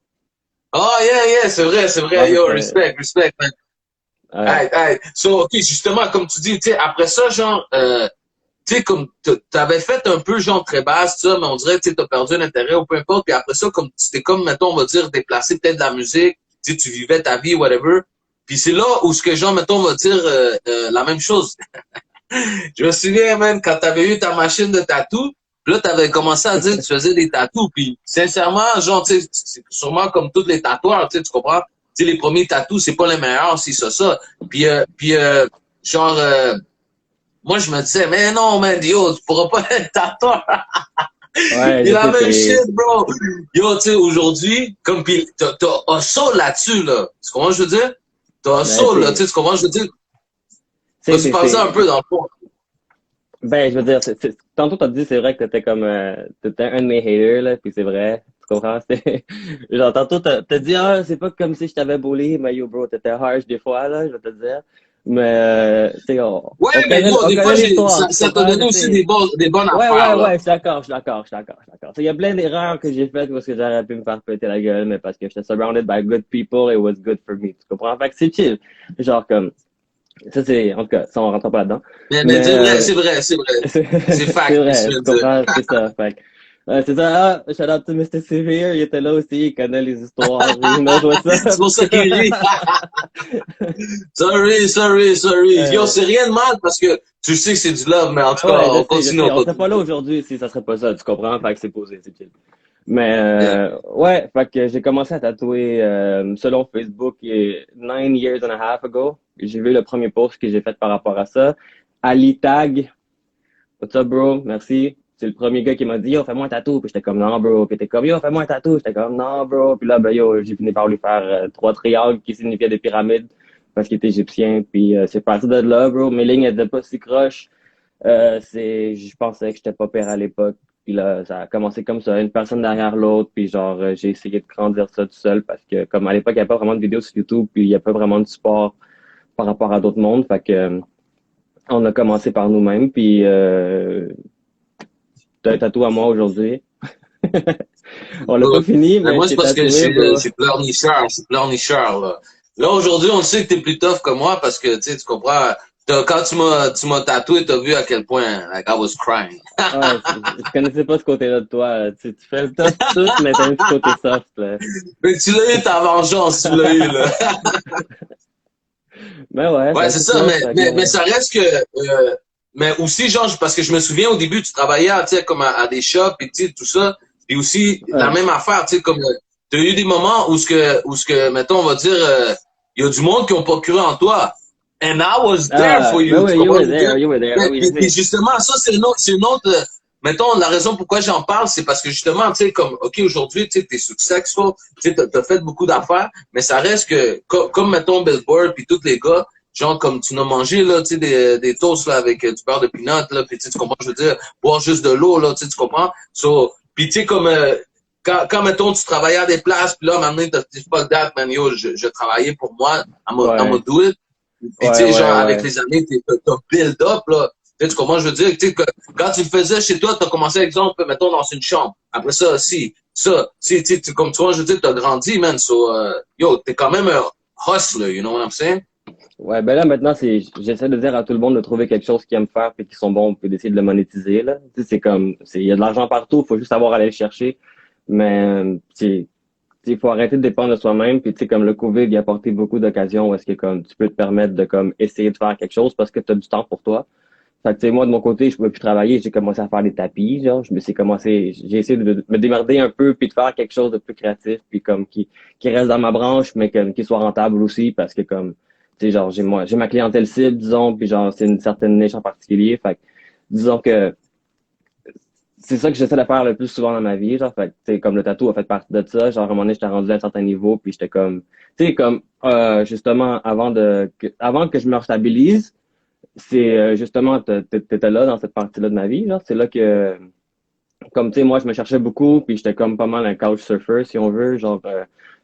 Oh, yeah, c'est vrai, Ouais, yo, respect, man. ouais, Hey, hey. So, ok, justement, comme tu dis, tu sais, après ça, genre, tu sais, comme t'avais fait un peu genre très basse, ça, mais on dirait que t'as perdu l'intérêt ou peu importe. Puis après ça, comme c'était comme, mettons, on va dire, déplacer peut-être de la musique, tu sais, tu vivais ta vie, whatever. Puis c'est là où ce que genre, mettons, on va dire la même chose. Je me souviens, man, quand t'avais eu ta machine de tatou, puis là, t'avais commencé à dire que tu faisais des tatous. Puis sincèrement, genre, tu sais, c'est sûrement comme tous les tatoueurs, tu comprends? Tu sais, les premiers tatous, c'est pas les meilleurs, si ça. Puis, genre, moi, je me disais, mais non, man, yo, tu pourras pas être tatoueur. ouais, C'est je la sais, même c'est, shit, bro. Yo, tu sais, aujourd'hui, comme, pis t'as un saut là-dessus, là. Tu comprends ce que je veux dire? T'as un ben, saut, là, tu sais, tu comprends ce que je veux dire? Vas-y, parle ça un peu, dans le fond. ben, je veux dire, tantôt t'as dit, c'est vrai que t'étais comme, t'étais un de mes haters, là, puis c'est vrai, tu comprends? Genre, tantôt t'as dit, ah, c'est pas comme si je t'avais bully, mais yo, bro, t'étais harsh des fois, là, je vais te dire. Mais, tu sais, Ouais, mais yo, on des fois, connaît l'histoire, tu ça t'a comprends? donné aussi des bonnes Ouais, affaires, ouais, là. ouais, je suis d'accord, je suis d'accord, je suis d'accord, je suis d'accord. Il y a plein d'erreurs que j'ai faites parce que j'aurais pu me faire péter la gueule, mais parce que j'étais surrounded by good people, it was good for me. Tu comprends? Fait que c'est chill. Genre comme, ça c'est, en tout cas, ça on rentre pas là-dedans. Mais Mais, c'est vrai. c'est C'est c'est fact, qu'est-ce que vrai, je tu veux dire. comprends? C'est ça. Fait que, c'est ça, ah, shout out to Mr. Severe, il était là aussi, il connaît les histoires, he knows what's C'est up. pour ça qu'il rit. Sorry. Yo, euh, c'est rien de mal parce que tu sais que c'est du love, mais en tout cas, ouais, on je continue, sais, on on serait pas là continue. aujourd'hui si ça serait pas ça, tu comprends? Fait que c'est posé, c'est chill. Mais Yeah. ouais, fait que j'ai commencé à tatouer selon Facebook 9 years and a half ago. J'ai vu le premier post que j'ai fait par rapport à ça. Ali Tag, what's up bro? Merci. C'est le premier gars qui m'a dit yo fais-moi un tatou. Puis j'étais comme non bro. Puis t'es comme yo fais-moi un tatou. J'étais comme non bro. Puis là ben yo j'ai fini par lui faire trois triangles qui signifiaient des pyramides parce qu'il était égyptien. Puis c'est parti de là bro. Mes lignes étaient pas si croches. Je pensais que j'étais pas père à l'époque. Puis là, ça a commencé comme ça, une personne derrière l'autre. Puis genre, j'ai essayé de grandir ça tout seul parce que comme à l'époque, il n'y avait pas vraiment de vidéos sur YouTube, puis il n'y a pas vraiment de support par rapport à d'autres mondes. Fait que on a commencé par nous-mêmes. Puis t'as un tatou à moi aujourd'hui. On l'a pas fini, Mais mais moi, je c'est t'ai parce que tatoué, bro. je suis pleurnicheur, là. Là, aujourd'hui, on sait que t'es plus tough que moi parce que, tu sais, tu comprends, quand tu m'as tatoué, t'as vu à quel point, like, I was crying. Ah, je connaissais pas ce côté-là de toi. Tu fais le tough tout, mais t'as un petit côté soft, là. Mais tu l'as eu, ta vengeance, tu l'as eu, là. Mais ouais, Ouais, ben c'est c'est ça, ça. Fait mais que, ça reste que, mais aussi, genre, parce que je me souviens au début, tu travaillais, tu sais, comme à des shops et tu sais, tout ça. Et aussi, la ouais. même affaire, tu sais, comme, tu as eu des moments où ce que, mettons, on va dire, il y a du monde qui ont pas cru en toi. And I was there for Ben you, tu oui, comprends ce que je veux dire? you were there. Oui, je Puis sais. justement, ça, c'est une autre, mettons, la raison pourquoi j'en parle, c'est parce que justement, tu sais, comme, OK, aujourd'hui, tu sais, t'es successful, tu sais, t'as fait beaucoup d'affaires, mais ça reste que, comme, mettons, Billboard puis tous les gars, genre, comme tu n'as mangé, là, tu sais, des toasts, là, avec du beurre de peanut, là, puis tu comprends, je veux dire, boire juste de l'eau, là, tu comprends? So, puis tu sais, comme, quand, mettons, tu travaillais à des places, puis là, maintenant, t'as dit, fuck that, man, yo, je travaillais pour moi, I'm Ouais, gonna do it. Puis, tu sais, genre, avec ouais. les années, t'as build up, là. Tu sais, comment je veux dire? Tu sais, quand tu le faisais chez toi, t'as commencé, exemple, mettons, dans une chambre. Après ça, tu sais, comme tu vois, je veux dire, t'as grandi, man. So, yo, t'es quand même un hustler, you know what I'm saying? Ouais, ben là, maintenant, j'essaie de dire à tout le monde de trouver quelque chose qu'ils aiment faire et qui sont bons, puis d'essayer de le monétiser, là. Tu sais, il y a de l'argent partout, il faut juste savoir aller le chercher. Mais, il faut arrêter de dépendre de soi-même. Puis, tu sais, comme le COVID, il a apporté beaucoup d'occasions où est-ce que, comme, tu peux te permettre de, comme, essayer de faire quelque chose parce que tu as du temps pour toi. Fait que, tu sais, moi, de mon côté, je pouvais plus travailler. J'ai commencé à faire des tapis, genre. J'ai essayé de me démerder un peu puis de faire quelque chose de plus créatif puis comme qui reste dans ma branche, mais comme, qui soit rentable aussi parce que comme, tu sais, genre, j'ai ma clientèle cible, disons, puis genre, c'est une certaine niche en particulier. Fait que, disons que c'est ça que j'essaie de faire le plus souvent dans ma vie, genre, fait que, tu sais, comme le tatou a fait partie de ça. Genre, à un moment donné, j'étais rendu à un certain niveau puis j'étais comme, tu sais, comme, justement, avant que je me restabilise, c'est justement, t'étais là dans cette partie-là de ma vie, genre. C'est là que, comme tu sais, moi, je me cherchais beaucoup, puis j'étais comme pas mal un couch surfer, si on veut. Genre,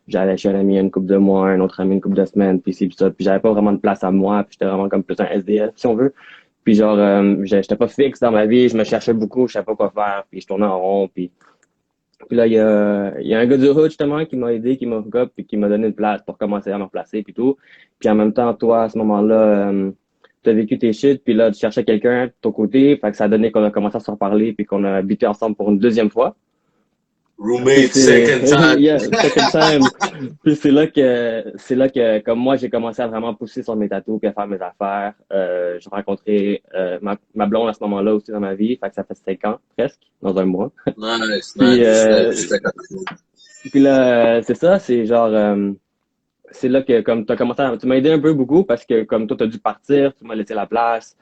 j'allais chez un ami une couple de mois, un autre ami une couple de semaines, puis c'est ça. Puis j'avais pas vraiment de place à moi, puis j'étais vraiment comme plus un SDF, si on veut. Puis genre, j'étais pas fixe dans ma vie, je me cherchais beaucoup, je savais pas quoi faire, puis je tournais en rond, puis Puis là, il y a un gars du hood, justement, qui m'a aidé, qui m'a hook up, puis qui m'a donné une place pour commencer à me replacer, puis tout. Puis en même temps, toi, à ce moment-là, t'as vécu tes shit, puis là, tu cherchais quelqu'un de ton côté, fait que ça a donné qu'on a commencé à se reparler, puis qu'on a habité ensemble pour une deuxième fois. Roommate, second time. Yeah, second time. Puis c'est là que, comme moi, j'ai commencé à vraiment pousser sur mes tatous, puis à faire mes affaires. J'ai rencontré ma blonde à ce moment-là aussi dans ma vie, fait que ça fait 5 ans, presque, dans un mois. Nice, Puis, nice. puis là, c'est ça, c'est genre, c'est là que comme tu m'as aidé un peu beaucoup parce que comme toi t'as dû partir, tu m'as laissé la place,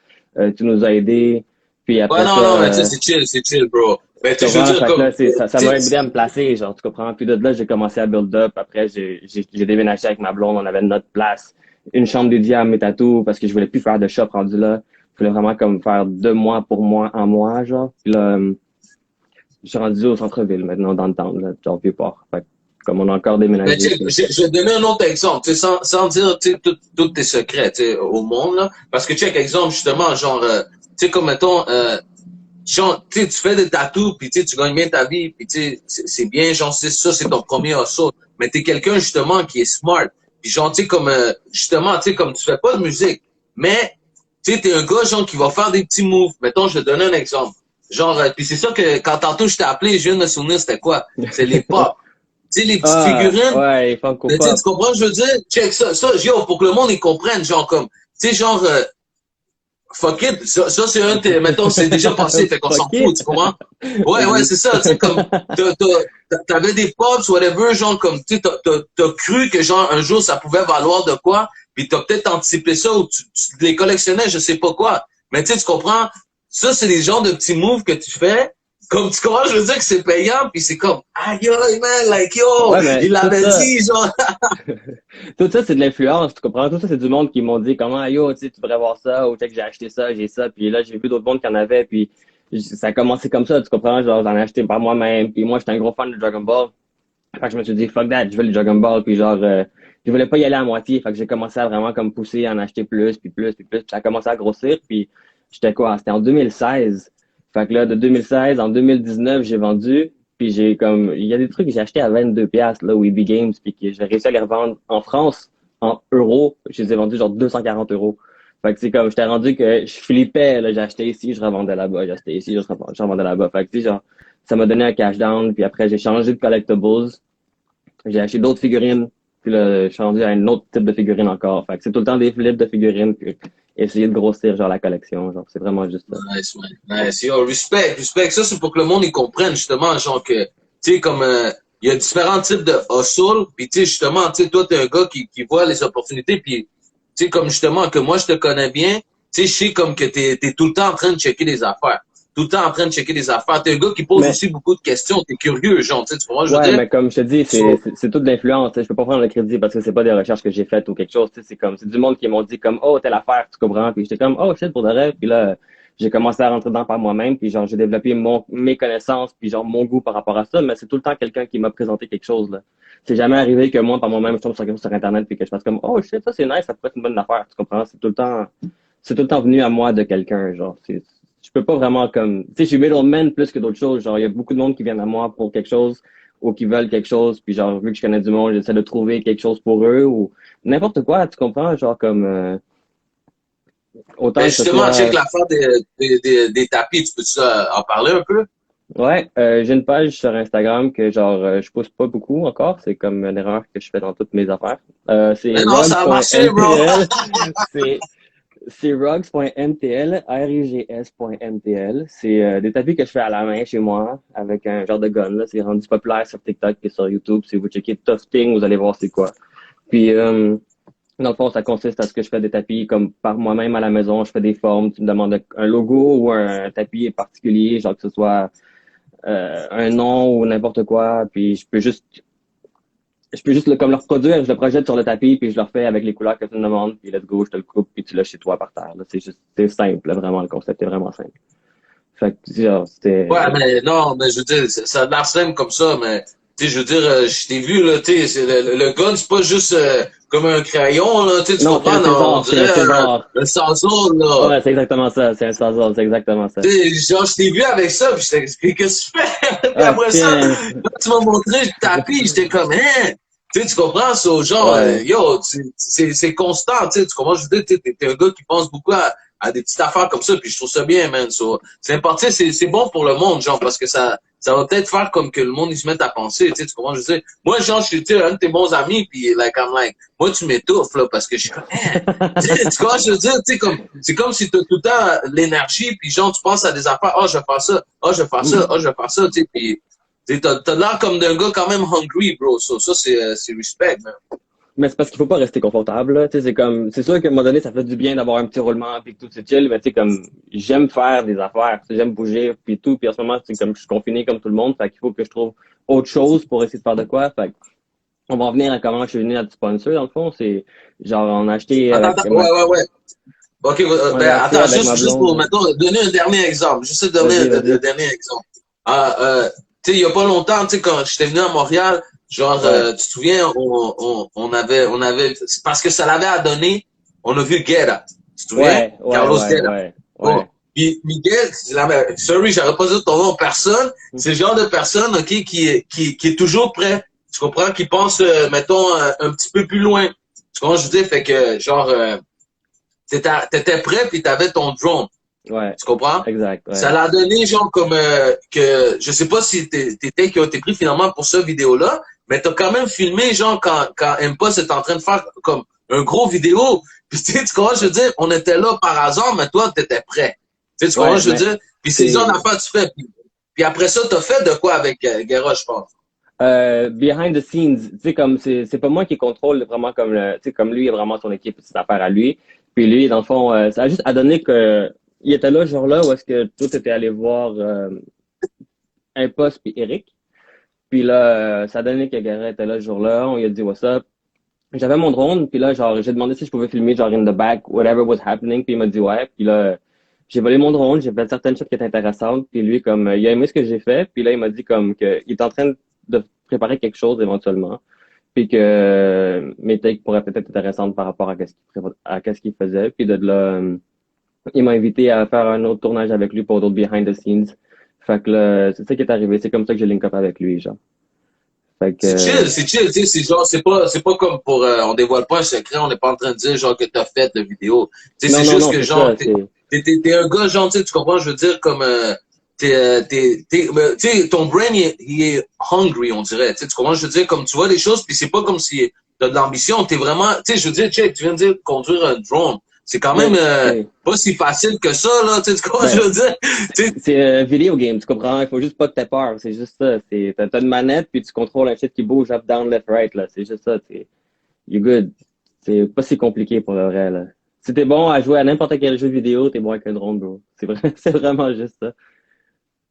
tu nous as aidés, puis après Ouais, non, mais tu sais, c'est chill, bro. Mais tu tu je veux comprends, dire, fait que comme, là, ça m'a aidé à me placer, genre, tu comprends. Puis de là, j'ai commencé à build up. Après, j'ai déménagé avec ma blonde, on avait notre place, une chambre dédiée à mes tatous parce que je voulais plus faire de shop rendu là. Je voulais vraiment comme faire 2 mois pour moi en mois, genre. Puis là, je suis rendu au centre-ville maintenant, dans le temps, là, genre Vieux-Port. Fait que, comme on a encore mais déménagé. tu sais, je vais te donner un autre exemple, tu sais, sans dire, tu sais, tous tes secrets, tu sais, au monde, là. Parce que, check, exemple, justement, genre, tu sais, comme, mettons, genre, tu sais, tu fais des tatous, puis tu sais, tu gagnes bien ta vie, puis tu sais, c'est bien, genre, ça, c'est ton premier hustle. Mais t'es quelqu'un, justement, qui est smart. Puis genre, tu sais, comme, justement, tu sais, comme tu fais pas de musique, mais, tu sais, t'es un gars, genre, qui va faire des petits moves. Mettons, je vais te donner un exemple. Genre, puis c'est ça que, quand tantôt je t'ai appelé, je viens de me souvenir, c'était quoi? C'est les pop. Tu sais, les petites Ah, figurines. ouais, Funko Mais tu sais, Pop. tu comprends, je veux dire? Check ça, yo, pour que le monde, y comprenne, genre, comme, tu sais, genre, fuck it, ça c'est un, mettons, c'est déjà passé, fait qu'on s'en Fuck fout, it. tu comprends? Ouais, c'est ça, tu sais, comme, t'avais des pops, whatever, genre, comme, tu sais, t'as cru que, genre, un jour, ça pouvait valoir de quoi, puis t'as peut-être anticipé ça, ou tu les collectionnais, je sais pas quoi. Mais tu sais, tu comprends? Ça, c'est des genres de petits moves que tu fais, comme, tu comprends, je veux dire que c'est payant, puis c'est comme, aïe, aïe, man, like, yo, Ouais, mais il l'avait dit, genre. tout ça, c'est de l'influence, tu comprends? Tout ça, c'est du monde qui m'ont dit comment, yo, tu sais, tu devrais voir ça, ou tu sais que j'ai acheté ça, j'ai ça, puis là, j'ai vu d'autres mondes qui en avaient, puis ça a commencé comme ça, tu comprends? Genre, j'en ai acheté par moi-même, puis moi, j'étais un gros fan de Dragon Ball. Fait que je me suis dit, fuck that, je veux les Dragon Ball, puis genre, je voulais pas y aller à moitié, fait que j'ai commencé à vraiment comme pousser, à en acheter plus, puis plus, puis plus, puis ça a commencé à grossir, puis j'étais quoi? C'était en 2016. Fait que là, de 2016, en 2019, j'ai vendu, puis j'ai comme, il y a des trucs que j'ai achetés à 22 piastres, là, au EB Games, puis que j'ai réussi à les revendre en France, en euros, je les ai vendus genre 240 euros. Fait que c'est comme, j'étais rendu que je flippais, là, j'achetais ici, je revendais là-bas, j'achetais ici, je revendais là-bas. Fait que tu sais, genre, ça m'a donné un cash down, puis après, j'ai changé de collectibles, j'ai acheté d'autres figurines, puis là, je suis rendu à un autre type de figurine encore. Fait que c'est tout le temps des flips de figurines, puis essayer de grossir, genre, la collection, genre, c'est vraiment juste ça. Nice, man. Nice. Yo, respect. Ça, c'est pour que le monde y comprenne, justement, genre que, tu sais, comme, il y a différents types de hustle, puis tu sais, justement, tu sais, toi, t'es un gars qui voit les opportunités, puis, tu sais, comme, justement, que moi, je te connais bien, tu sais, je sais comme que t'es tout le temps en train de checker des affaires. Tout le temps en train de checker des affaires. T'es un gars qui pose Mais, aussi beaucoup de questions. T'es curieux, genre, tu sais, tu vois, je veux ouais, dire? mais comme je te dis, So, c'est toute de l'influence. Je peux pas prendre le crédit parce que c'est pas des recherches que j'ai faites ou quelque chose. Tu sais, c'est comme, c'est du monde qui m'ont dit comme, oh, telle affaire, tu comprends. Puis j'étais comme, oh, shit, pour de vrai. Puis là, j'ai commencé à rentrer dedans par moi-même. Puis genre, j'ai développé mes connaissances, puis genre, mon goût par rapport à ça. Mais c'est tout le temps quelqu'un qui m'a présenté quelque chose, là. C'est jamais arrivé que moi, par moi-même, je tombe sur quelque chose sur Internet puis que je fasse comme, oh, shit, ça, c'est nice, ça pourrait être une bonne affaire. Tu comprends? C'est tout le temps venu à moi de quelqu'un, genre. Je peux pas vraiment comme, tu sais, je suis middleman plus que d'autres choses. Genre, il y a beaucoup de monde qui viennent à moi pour quelque chose ou qui veulent quelque chose. Puis genre, vu que je connais du monde, j'essaie de trouver quelque chose pour eux ou n'importe quoi, tu comprends? Genre comme, autant ben, que ce justement, soit, check l'affaire des tapis. Tu peux en parler un peu? ouais, j'ai une page sur Instagram que genre, je pousse pas beaucoup encore. C'est comme une erreur que je fais dans toutes mes affaires. C'est Mais non, ça a marché, bro! rugs.mtl. C'est C'est rugs.mtl, rugs.mtl. C'est des tapis que je fais à la main chez moi avec un genre de gun. Là. C'est rendu populaire sur TikTok et sur YouTube. Si vous checkez Tufting, vous allez voir c'est quoi. Puis, dans le fond, ça consiste à ce que je fais des tapis comme par moi-même à la maison. Je fais des formes. Tu me demandes un logo ou un tapis particulier, genre que ce soit un nom ou n'importe quoi. Puis, je peux juste comme leur produire, je le projette sur le tapis, puis je le refais avec les couleurs que tu me demandes, puis let's go, je te le coupe, puis tu l'as chez toi par terre. Là. C'est simple, là, vraiment, le concept est vraiment simple. Fait que, genre, c'était... Ouais, mais non, mais je veux dire, ça a l'air simple comme ça, mais tu sais, je veux dire, je t'ai vu, là, tu sais, le gun, c'est pas juste comme un crayon, là, tu Non, comprends, c'est un on trésor, c'est dirait un trésor. un Sazone, là. Ouais, c'est exactement ça, c'est un trésor, c'est exactement ça. Tu sais, genre, je t'ai vu avec ça, puis j'étais, qu'est-ce que tu fais? Puis Ouais, après ça, tiens. quand tu m'as montré le tapis, j'étais comme, hein? Tu comprends, ça, genre, Ouais. yo, c'est constant, tu comprends, je veux dire, t'es un gars qui pense beaucoup à des petites affaires comme ça, puis je trouve ça bien, man, so, c'est important, c'est bon pour le monde, genre, parce que ça va peut-être faire comme que le monde, il se mette à penser, tu comprends, je veux dire, moi, genre, je suis, tu sais, un de tes bons amis, puis, like, I'm like, moi, tu m'étouffes, là, parce que je suis comme, hein? Tu comprends, je veux dire, tu sais, comme, c'est comme si t'as tout le temps l'énergie, puis genre, tu penses à des affaires, oh, je vais faire ça, oh, je vais faire ça, oh, je vais faire ça, tu sais, puis, t'as l'air comme d'un gars quand même hungry, bro. Ça c'est respect, man. Mais c'est parce qu'il faut pas rester confortable, là. Tu sais, c'est comme, c'est sûr qu'à un moment donné, ça fait du bien d'avoir un petit roulement puis que tout c'est chill, mais tu sais, comme, j'aime faire des affaires, tu sais, j'aime bouger puis tout, puis en ce moment, c'est comme, je suis confiné comme tout le monde, fait qu'il faut que je trouve autre chose pour essayer de faire de quoi, fait que on va en venir à comment je suis venu à du sponsor, dans le fond, c'est, genre, on a acheté avec Ouais, ouais, ouais. Ok, on ben, a acheté attends, avec ma juste pour, blonde. mettons, donner un dernier exemple. Juste donner Vas-y, un vas-y. dernier exemple. Tu sais, il y a pas longtemps, tu sais, quand j'étais venu à Montréal, genre, Ouais. tu te souviens, c'est parce que ça l'avait à donner, on a vu Guerra. Tu te souviens? Ouais, ouais, Carlos ouais, Guerra. ouais, Bon. ouais. Puis Miguel, sorry, j'aurais pas dit ton nom, personne. C'est le genre de personne, ok, qui est toujours prêt. Tu comprends? Qui pense, mettons, un petit peu plus loin. Tu comprends? Je veux dire, fait que, genre, t'étais prêt puis t'avais ton drone. Ouais. Tu comprends? Exact, Ça ouais. l'a donné, genre, comme, que, je sais pas si t'étais qui a été pris finalement pour ce vidéo-là, mais t'as quand même filmé, genre, quand Impost est en train de faire comme un gros vidéo. Puis, tu comprends? Je veux dire, on était là par hasard, mais toi, t'étais prêt. Tu comprends? Ouais, Je veux mais dire, puis c'est le genre c'est, d'affaires que tu fais. Puis après ça, t'as fait de quoi avec Guerra, je pense. behind the scenes, tu sais, comme c'est pas moi qui contrôle vraiment comme le, tu sais, comme lui, il a vraiment son équipe, ses affaires à lui. Puis lui, dans le fond, ça a juste à donner que il était là ce jour-là où est-ce que tout était allé voir un poste puis Eric. Puis là, ça a donné que Gareth était là ce jour-là. On lui a dit what's up. J'avais mon drone, puis là, genre, j'ai demandé si je pouvais filmer genre in the back, whatever was happening, puis il m'a dit ouais. Puis là, j'ai volé mon drone, j'ai fait certaines choses qui étaient intéressantes, puis lui, comme, il a aimé ce que j'ai fait, puis là, il m'a dit comme que il est en train de préparer quelque chose éventuellement, puis que mes takes pourraient peut-être être intéressantes par rapport à qu'est-ce qu'il faisait, puis de là, il m'a invité à faire un autre tournage avec lui pour d'autres behind the scenes. Fait que là, c'est ça qui est arrivé, c'est comme ça que j'ai link up avec lui, genre. Fait que, C'est chill, tu sais, c'est genre, c'est pas comme pour, on dévoile pas un secret, on n'est pas en train de dire, genre, que t'as fait la vidéo. Tu sais, non, c'est non, juste non, que, c'est genre, ça, c'est, t'es un gars, genre, tu comprends, je veux dire, comme, tu sais, ton brain, il est hungry, on dirait, tu comprends, je veux dire, comme tu vois les choses, puis c'est pas comme si t'as de l'ambition, t'es vraiment, tu sais, je veux dire, check, tu viens de dire conduire un drone. C'est quand même mais, c'est, pas si facile que ça, là, tu comprends, je ben, veux dire. Tu sais, c'est un video game, tu comprends? Il faut juste pas que t'aies peur. C'est juste ça. T'as une manette puis tu contrôles un shit qui bouge up, down, left, right, là. C'est juste ça. You're good. C'est pas si compliqué pour le vrai, là. Si t'es bon à jouer à n'importe quel jeu vidéo, t'es bon avec un drone, bro. C'est vrai, c'est vraiment juste ça.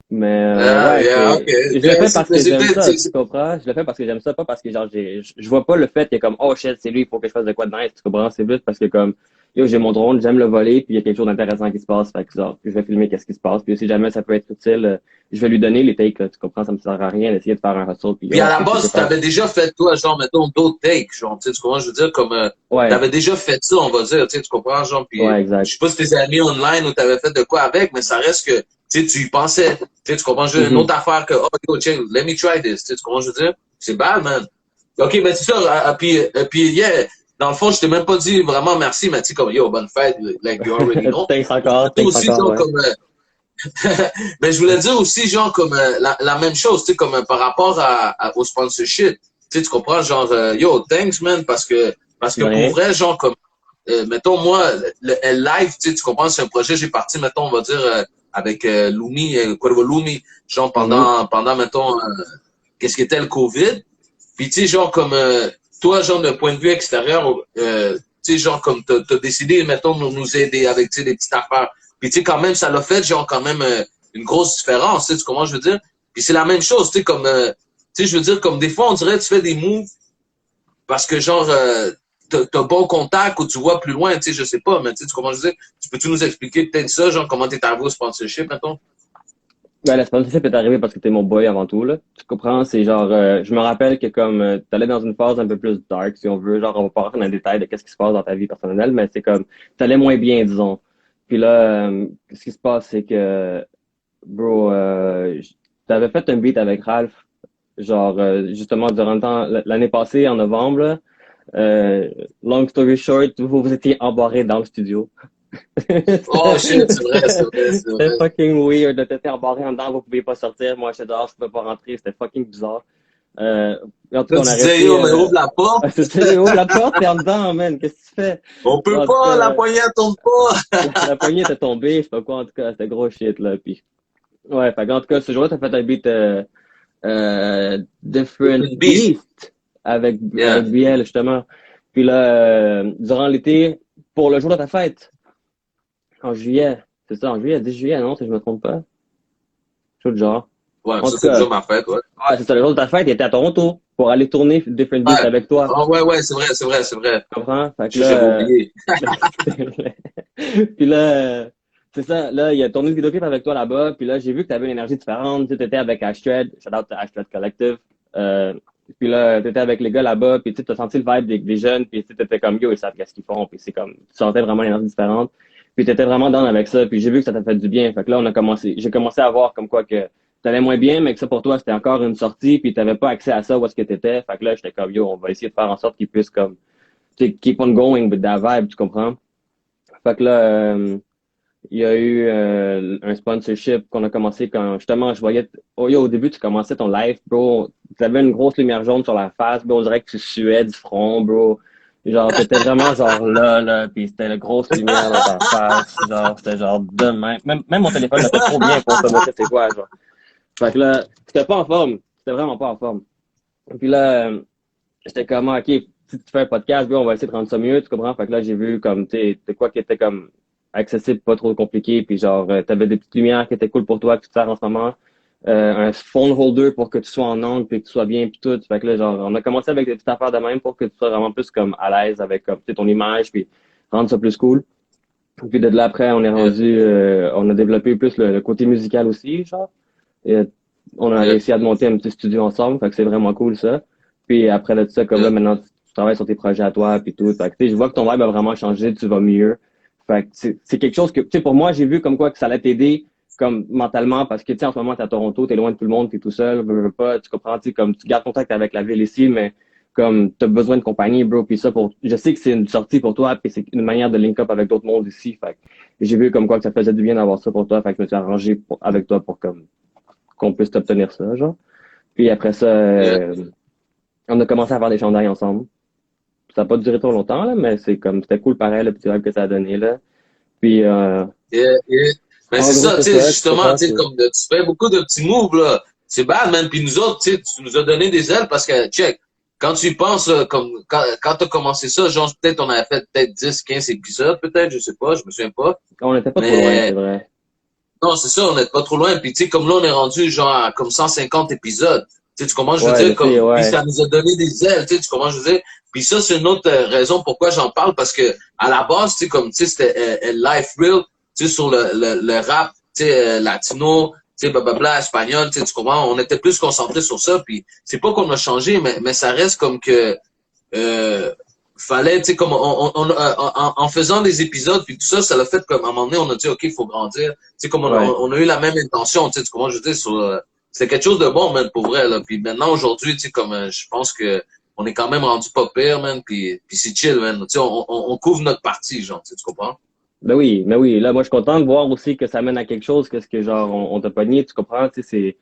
Mais ouais, yeah, ok. je le fais parce que C'est j'aime ça, peut-être, tu comprends? Je le fais parce que j'aime ça, pas parce que genre je vois pas le fait qu'il y a comme oh shit, c'est lui, il faut que je fasse de quoi de nice, tu comprends? C'est juste parce que comme yo, j'ai mon drone, j'aime le voler, puis il y a quelque chose d'intéressant qui se passe, fait que genre je vais filmer qu'est-ce qui se passe, puis si jamais ça peut être utile, je vais lui donner les takes, là, tu comprends? Ça me sert à rien d'essayer de faire un hustle, puis puis à oh, la qu'est-ce que je base, peux faire? t'avais déjà fait, toi, genre, mettons, d'autres takes, genre, tu sais, tu comprends, je veux dire, comme, Ouais, t'avais déjà fait ça, on va dire, tu sais, tu comprends, genre, puis ouais, je exact. sais pas si tes amis online ou t'avais fait de quoi avec, mais ça reste que, tu sais, tu y pensais, tu sais, tu comprends, je veux dire, une Mhm. autre affaire que, oh, yo, check, let me try this, tu sais, tu comprends, je veux dire, c'est bad, man. Ok, ben c'est ça, puis, yeah, dans le fond, je t'ai même pas dit vraiment merci, mais tu sais, comme, yo, bonne fête, like you already know. Toi Thanks aussi, encore, genre, ouais. comme, mais je voulais dire aussi, genre, comme la même chose, tu sais, comme par rapport au sponsorship. Tu comprends, genre, yo, thanks, man, parce que De pour rien. vrai, genre, comme, mettons, moi, le live, tu comprends, c'est un projet, j'ai parti, mettons, on va dire, avec Lumi, Cuervo Lumi, genre, Mhm. mettons, qu'est-ce qu'était le COVID. Puis, tu sais, genre, comme, toi, genre, d'un point de vue extérieur, tu sais, genre, comme, t'as décidé, mettons, de nous aider avec, tu sais, des petites affaires. Puis, tu sais, quand même, ça l'a fait, genre, quand même, une grosse différence, tu sais, comment je veux dire. Puis, c'est la même chose, tu sais, comme, tu sais, je veux dire, comme, des fois, on dirait, tu fais des moves parce que, genre, t'as bon contact ou tu vois plus loin, tu sais, je sais pas, mais tu sais, comment je veux dire. Tu peux-tu nous expliquer peut-être ça, genre, comment t'es arrivé au sponsorship, mettons? Ben, la sponsorship est arrivée parce que t'es mon boy avant tout, là. Tu comprends? C'est genre, je me rappelle que comme, t'allais dans une phase un peu plus dark, si on veut. Genre, on va pas rentrer dans les détails de qu'est-ce qui se passe dans ta vie personnelle, mais c'est comme, t'allais moins bien, disons. Puis là, ce qui se passe, c'est que, bro, t'avais fait un beat avec Ralph, genre, justement, durant le temps, l'année passée, en novembre, là. Long story short, vous étiez embarré dans le studio. Oh shit, c'est vrai, c'est vrai, c'est C'était vrai. fucking weird. T'étais embarré en dedans, vous pouviez pas sortir. Moi, j'étais dehors, je pouvais pas rentrer. C'était fucking bizarre. En tout Là, cas, on tu a disais, resté. yo, mais ouvre la porte. C'était ouvre la porte, t'es en dedans, man. Qu'est-ce que tu fais? On peut En tout pas, la cas, poignée elle tombe pas. la poignée était tombée, je sais pas quoi. En tout cas, c'était gros shit, là. Puis, ouais, fait en tout cas, ce jour-là, t'as fait un beat Different Une beast. Beast avec, Yeah. avec BL, justement. Puis là, durant l'été, pour le jour de ta fête, en juillet, c'est ça, en juillet, 10 juillet, non, si je me trompe pas. Tout le genre. Ouais, En ça tout c'est cas, déjà ma fête, ouais. ouais, c'est ça, le jour de ta fête, il était à Toronto pour aller tourner Different Beast Ouais. avec toi. Oh, ouais, ouais, c'est vrai, c'est vrai, c'est vrai. Tu comprends? Fait que J'avais là, oublié. puis là, c'est ça, là, il a tourné le vidéoclip avec toi là-bas, puis là, j'ai vu que tu avais une énergie différente. Tu étais avec Ashthread, shout out to Ashthread Collective. Euh, puis là, tu étais avec les gars là-bas, puis tu as senti le vibe des jeunes, puis tu étais comme yo, ils savent qu'est-ce qu'ils font, puis c'est comme, tu sentais vraiment une énergie différente. Puis tu étais vraiment down avec ça, puis j'ai vu que ça t'a fait du bien. Fait que là, j'ai commencé à voir comme quoi que t'allais moins bien, mais que ça pour toi, c'était encore une sortie, puis t'avais pas accès à ça où est-ce que t'étais. Fait que là, j'étais comme yo, on va essayer de faire en sorte qu'ils puissent comme, tu sais, keep on going with that vibe, tu comprends? Fait que là, il y a eu un sponsorship qu'on a commencé quand justement je voyais au début tu commençais ton live, bro. Tu avais une grosse lumière jaune sur la face, bro. On dirait que tu suais du front, bro. Genre, t'étais vraiment genre là, puis c'était la grosse lumière dans ta face. Genre, c'était genre de même mon téléphone l'a fait trop bien pour te montrer c'est quoi, genre. Fait que là, c'était pas en forme. C'était vraiment pas en forme. Puis là, j'étais comme, ok, si tu fais un podcast, on va essayer de rendre ça mieux, tu comprends? Fait que là, j'ai vu comme, tu sais, de quoi qui était comme accessible, pas trop compliqué, puis genre, t'avais des petites lumières qui étaient cool pour toi, que tu te sers en ce moment, un phone holder pour que tu sois en angle, puis que tu sois bien, puis tout. Fait que là, genre, on a commencé avec des petites affaires de même pour que tu sois vraiment plus comme à l'aise avec, comme, tu sais, ton image, puis rendre ça plus cool. Puis de là après, on est Yeah, rendu, on a développé plus le côté musical aussi, genre. Et on a yeah, réussi à monter un petit studio ensemble, fait que c'est vraiment cool ça. Puis après de ça, comme là yeah. maintenant tu travailles sur tes projets à toi puis tout. Fait que tu sais, je vois que ton vibe a vraiment changé, tu vas mieux. Fait que c'est quelque chose que tu sais pour moi, j'ai vu comme quoi que ça allait t'aider comme mentalement parce que tu sais en ce moment t'es à Toronto, t'es loin de tout le monde, t'es tout seul, veux pas, tu comprends, tu sais comme tu gardes contact avec la ville ici, mais comme t'as besoin de compagnie, bro, puis ça pour je sais que c'est une sortie pour toi, puis c'est une manière de link up avec d'autres mondes ici. Fait que j'ai vu comme quoi que ça faisait du bien d'avoir ça pour toi, fait que je me suis arrangé avec toi pour comme qu'on puisse obtenir ça, genre. Puis après ça, Yeah. on a commencé à faire des chandails ensemble. Ça n'a pas duré trop longtemps, là, mais c'est comme, c'était cool pareil, le petit vibe que ça a donné, là. Puis, Yeah, yeah. Mais en c'est gros, ça, c'est tu sais, ça, tu justement, comprends, tu sais, comme tu fais beaucoup de petits moves, là. C'est bad, man. Puis nous autres, tu sais, tu nous as donné des ailes parce que, check, quand tu y penses, comme, quand t'as commencé ça, genre, peut-être on avait fait peut-être 10, 15 épisodes, peut-être, je sais pas, je me souviens pas. on n'était pas trop loin, c'est Mais, vrai. non, c'est ça, on n'est pas trop loin. Puis, tu sais, comme là, on est rendu, genre, à comme 150 épisodes. Tu sais, tu comprends, je veux Ouais, je dire, sais, comme, puis ouais. ça nous a donné des ailes, tu sais, tu comprends, je veux dire. Puis ça, c'est une autre raison pourquoi j'en parle, parce que, à la base, tu sais, comme, tu sais, c'était Life Real, tu sais, sur le rap, tu sais, latino, tu sais, blablabla, espagnol, tu sais, tu comprends, on était plus concentrés sur ça, puis c'est pas qu'on a changé, mais ça reste comme que, fallait, tu sais, comme en faisant des épisodes, puis tout ça, ça l'a fait comme, à un moment donné, on a dit, OK, il faut grandir. Tu sais, comme Ouais. on a eu la même intention, tu sais, comment je veux dire, sur, c'est quelque chose de bon, man, pour vrai, là. Puis maintenant, aujourd'hui, tu sais, comme, je pense que on est quand même rendu pas pire, man, puis c'est chill, man. Tu sais, on couvre notre partie, genre, tu comprends? Ben oui, mais oui. Là, moi, je suis content de voir aussi que ça mène à quelque chose, qu'est-ce que, genre, on t'a pogné, tu comprends, tu sais,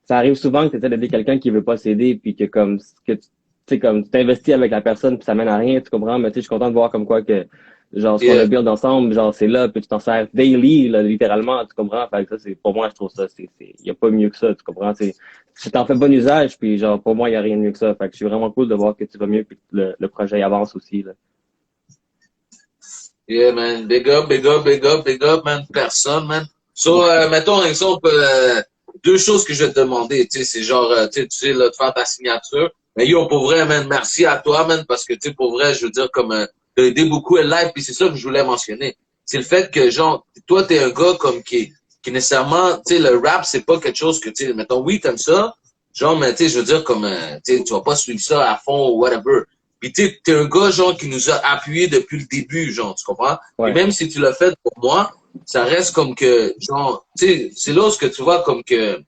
ça arrive souvent que tu essaies d'aider quelqu'un qui veut pas s'aider, puis que comme, que tu sais, comme, tu t'investis avec la personne, puis ça mène à rien, tu comprends, mais tu sais, je suis content de voir comme quoi que, genre, ce qu'on a Yeah. build ensemble, genre, c'est là, puis tu t'en sers daily, là, littéralement, tu comprends, fait que ça, c'est, pour moi, je trouve ça, y a pas mieux que ça, tu comprends, si t'en fais bon usage, puis genre, pour moi, y a rien de mieux que ça, fait que je suis vraiment cool de voir que tu vas mieux, puis que le projet avance aussi, là. Yeah, man. Big up, big up, big up, big up, man. Personne, man. So, mettons un exemple, deux choses que je vais te demander, tu sais, c'est genre, tu sais, là, de faire ta signature. Mais yo, pour vrai, man, merci à toi, man, parce que, tu sais, pour vrai, je veux dire, comme, t'as aidé beaucoup à live, puis c'est ça que je voulais mentionner. C'est le fait que, genre, toi, t'es un gars comme qui qui nécessairement, tu sais, le rap, c'est pas quelque chose que, tu sais, mettons, oui, t'aimes ça, genre, mais tu sais, je veux dire, comme, tu sais, tu vas pas suivre ça à fond ou whatever. Puis tu sais, t'es un gars, genre, qui nous a appuyés depuis le début, genre, tu comprends? Et Ouais. même si tu l'as fait pour moi, ça reste comme que, genre, tu sais, c'est là où ce que tu vois comme que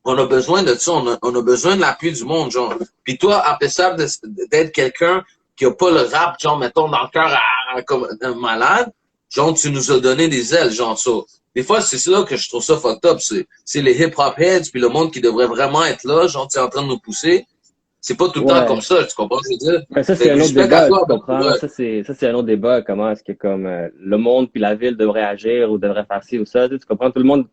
on a besoin de ça, on a besoin de l'appui du monde, genre. Puis toi, après ça, d'être quelqu'un qui a pas le rap, genre, mettons, dans le cœur comme un malade, genre, tu nous as donné des ailes, genre, ça. Des fois, c'est là que je trouve ça fucked up, c'est les hip-hop heads, puis le monde qui devrait vraiment être là, genre, tu es en train de nous pousser. C'est pas tout le temps comme Ouais. ça, tu comprends ce que je veux dire? Ben, ça, Fait c'est que un autre respect à débat, toi, tu man, pour comprends? vrai. Ça, c'est un autre débat. Comment est-ce que comme le monde puis la ville devrait agir ou devrait faire ci ou ça, tu comprends? Tout le monde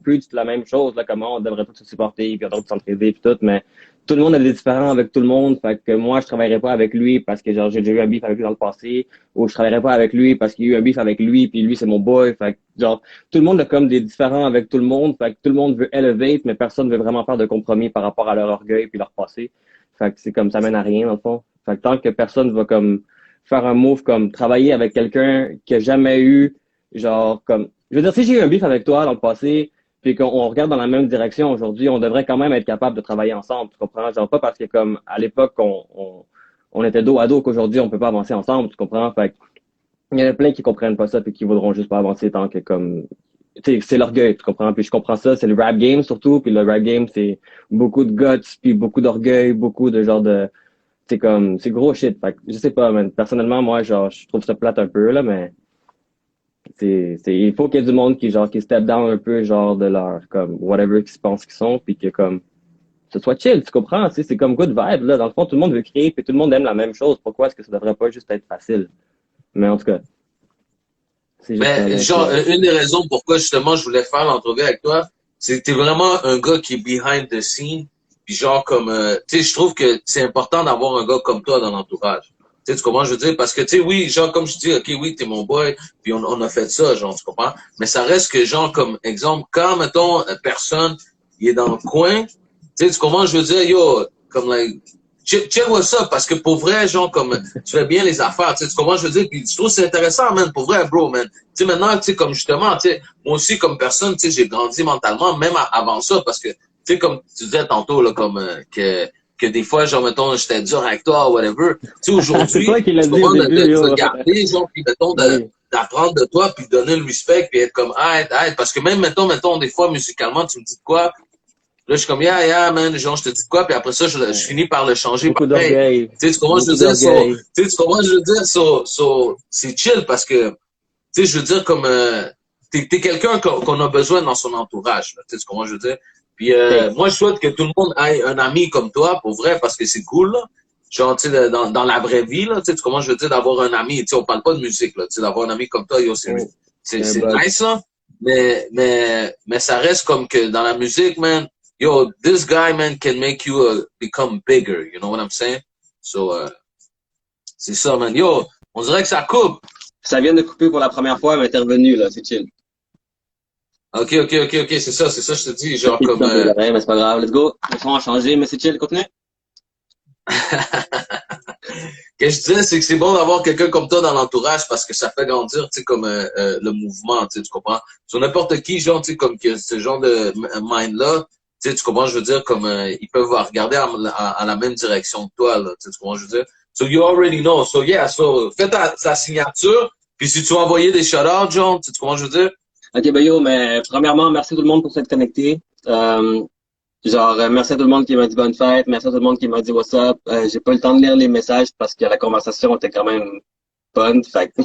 preach la même chose, là, comment on devrait tous se supporter, puis on devrait tous s'entraider, puis tout, mais tout le monde est différent avec tout le monde. Fait que moi, je travaillerais pas avec lui parce que genre j'ai déjà eu un beef avec lui dans le passé, ou je travaillerais pas avec lui parce qu'il y a eu un beef avec lui, puis lui, c'est mon boy. Fait que genre, tout le monde est comme des différents avec tout le monde. Fait que tout le monde veut elevate, mais personne veut vraiment faire de compromis par rapport à leur orgueil puis leur passé. Fait que c'est comme ça mène à rien, dans le fond. Fait que tant que personne va comme faire un move comme travailler avec quelqu'un qui a jamais eu, genre comme. Je veux dire, si j'ai eu un beef avec toi dans le passé, puis qu'on regarde dans la même direction aujourd'hui, on devrait quand même être capable de travailler ensemble. Tu comprends? Genre pas parce que comme à l'époque on était dos à dos qu'aujourd'hui on peut pas avancer ensemble, tu comprends? Fait que, il y en a plein qui comprennent pas ça puis qui voudront juste pas avancer tant que comme tu sais, c'est l'orgueil, tu comprends? Puis je comprends ça, c'est le rap game surtout, puis le rap game, c'est beaucoup de guts, puis beaucoup d'orgueil, beaucoup de genre de c'est comme c'est gros shit. Fait que, je sais pas, man. Personnellement, moi, genre, je trouve ça plate un peu, là, mais il faut qu'il y ait du monde qui step down un peu, genre, de leur, comme, whatever qu'ils se pensent qu'ils sont, puis que, comme, ce soit chill, tu comprends? Tu sais, c'est comme good vibe, là. Dans le fond, tout le monde veut créer, puis tout le monde aime la même chose. Pourquoi est-ce que ça devrait pas juste être facile? Mais en tout cas, c'est juste ça, Ben, donc, genre, une des raisons pourquoi justement je voulais faire l'entrevue avec toi, c'est que t'es vraiment un gars qui est behind the scene. Puis genre comme, tu sais, je trouve que c'est important d'avoir un gars comme toi dans l'entourage. Tu sais, tu comprends, je veux dire, parce que tu sais, oui, genre comme je dis, ok, oui, t'es mon boy, puis on a fait ça, genre, tu comprends. Mais ça reste que genre comme exemple, quand mettons personne, il est dans le coin, tu sais, tu comprends, je veux dire, yo, comme like, check what's up, parce que pour vrai, genre, comme, tu fais bien les affaires, tu sais, tu comprends, je veux dire, puis je trouve que c'est intéressant, man, pour vrai, bro, man. Tu sais, maintenant, tu sais, comme justement, tu sais, moi aussi, comme personne, tu sais, j'ai grandi mentalement, même avant ça, parce que, tu sais, comme tu disais tantôt, là, comme, que des fois, genre, mettons, j'étais dur avec toi, whatever. Tu sais, c'est aujourd'hui, toi qui l'as tu dit au comprends, début, de yo. garder, genre, puis mettons, Oui. d'apprendre de toi, puis donner le respect, puis être comme, parce que même, mettons, des fois, musicalement, tu me dis de quoi, là, je suis comme, yeah, man, genre, je te dis de quoi, puis après ça, je finis par le changer Beaucoup pareil. d'orgueil. Tu sais, tu comprends, je Beaucoup veux dire, d'orgueil. tu sais, tu comprends, je veux dire, c'est chill parce que, tu sais, je veux dire, comme, t'es quelqu'un qu'on a besoin dans son entourage, là, tu sais, tu comprends, je veux dire. Puis, Thanks. moi, je souhaite que tout le monde ait un ami comme toi, pour vrai, parce que c'est cool, là. Genre, tu sais, dans la vraie vie, là, tu sais, comment je veux dire, d'avoir un ami, tu sais, on parle pas de musique, là, tu sais, d'avoir un ami comme toi, yo, Oh, c'est un c'est bug. nice, là. Mais ça reste comme que dans la musique, man, yo, this guy, man, can make you become bigger. You know what I'm saying? So, c'est ça, man. Yo, on dirait que ça coupe. Ça vient de couper pour la première fois, mais t'es revenu, là, c'est chill. Ok, c'est ça, je te dis, genre Il comme, dans les oreilles, mais c'est pas grave. Let's go. Le son a changé, mais c'est chill. Continue. que je disais, c'est que c'est bon d'avoir quelqu'un comme toi dans l'entourage parce que ça fait grandir, tu sais, comme le mouvement, tu sais, tu comprends? Sur n'importe qui, genre, tu sais, comme que ce genre de mind-là, tu sais, tu comprends, je veux dire, comme ils peuvent regarder à la même direction que toi, là, tu sais, tu comprends, je veux dire? So you already know. So yeah, so fais ta signature, puis si tu veux envoyer des shout-outs, genre, tu sais, tu comprends, je veux dire? Ok, ben yo, mais premièrement, merci tout le monde pour s'être connecté. Merci à tout le monde qui m'a dit bonne fête, merci à tout le monde qui m'a dit what's up. J'ai pas eu le temps de lire les messages parce que la conversation était quand même bonne. Fait que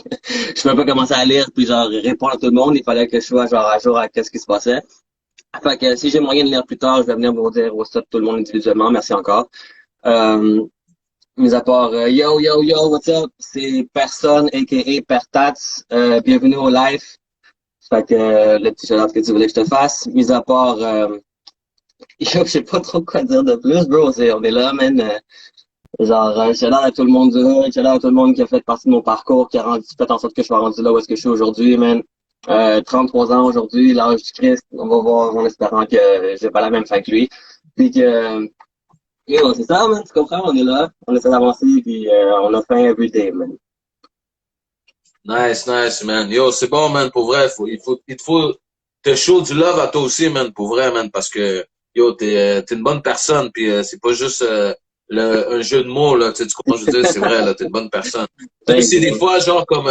je peux pas commencer à lire puis genre répondre à tout le monde. Il fallait que je sois genre à jour à qu'est-ce qui se passait. Fait que si j'ai moyen de lire plus tard, je vais venir vous dire what's up tout le monde individuellement. Merci encore. Euh, Mis à part yo, what's up? C'est Personne, a.k.a. Pertats. Bienvenue au live. Fait que le petit shout-out que tu voulais que je te fasse. Mis à part yo, je sais pas trop quoi dire de plus, bro. On est là, man. Shout-out à tout le monde du hood, shout-out à tout le monde qui a fait partie de mon parcours, qui a fait en sorte que je sois rendu là où est-ce que je suis aujourd'hui, man. 33 ans aujourd'hui, l'âge du Christ. On va voir en espérant que j'ai pas la même fin que lui. Puis que yo, c'est ça, man, tu comprends? On est là, on essaie d'avancer, puis on a faim everyday, man. Nice, man. Yo, c'est bon, man, pour vrai. Il te faut te show du love à toi aussi, man, pour vrai, man, parce que, yo, t'es une bonne personne, puis c'est pas juste un jeu de mots, là, tu sais, tu comprends, je veux dire, c'est vrai, là, t'es une bonne personne. Même si des fois, genre, comme,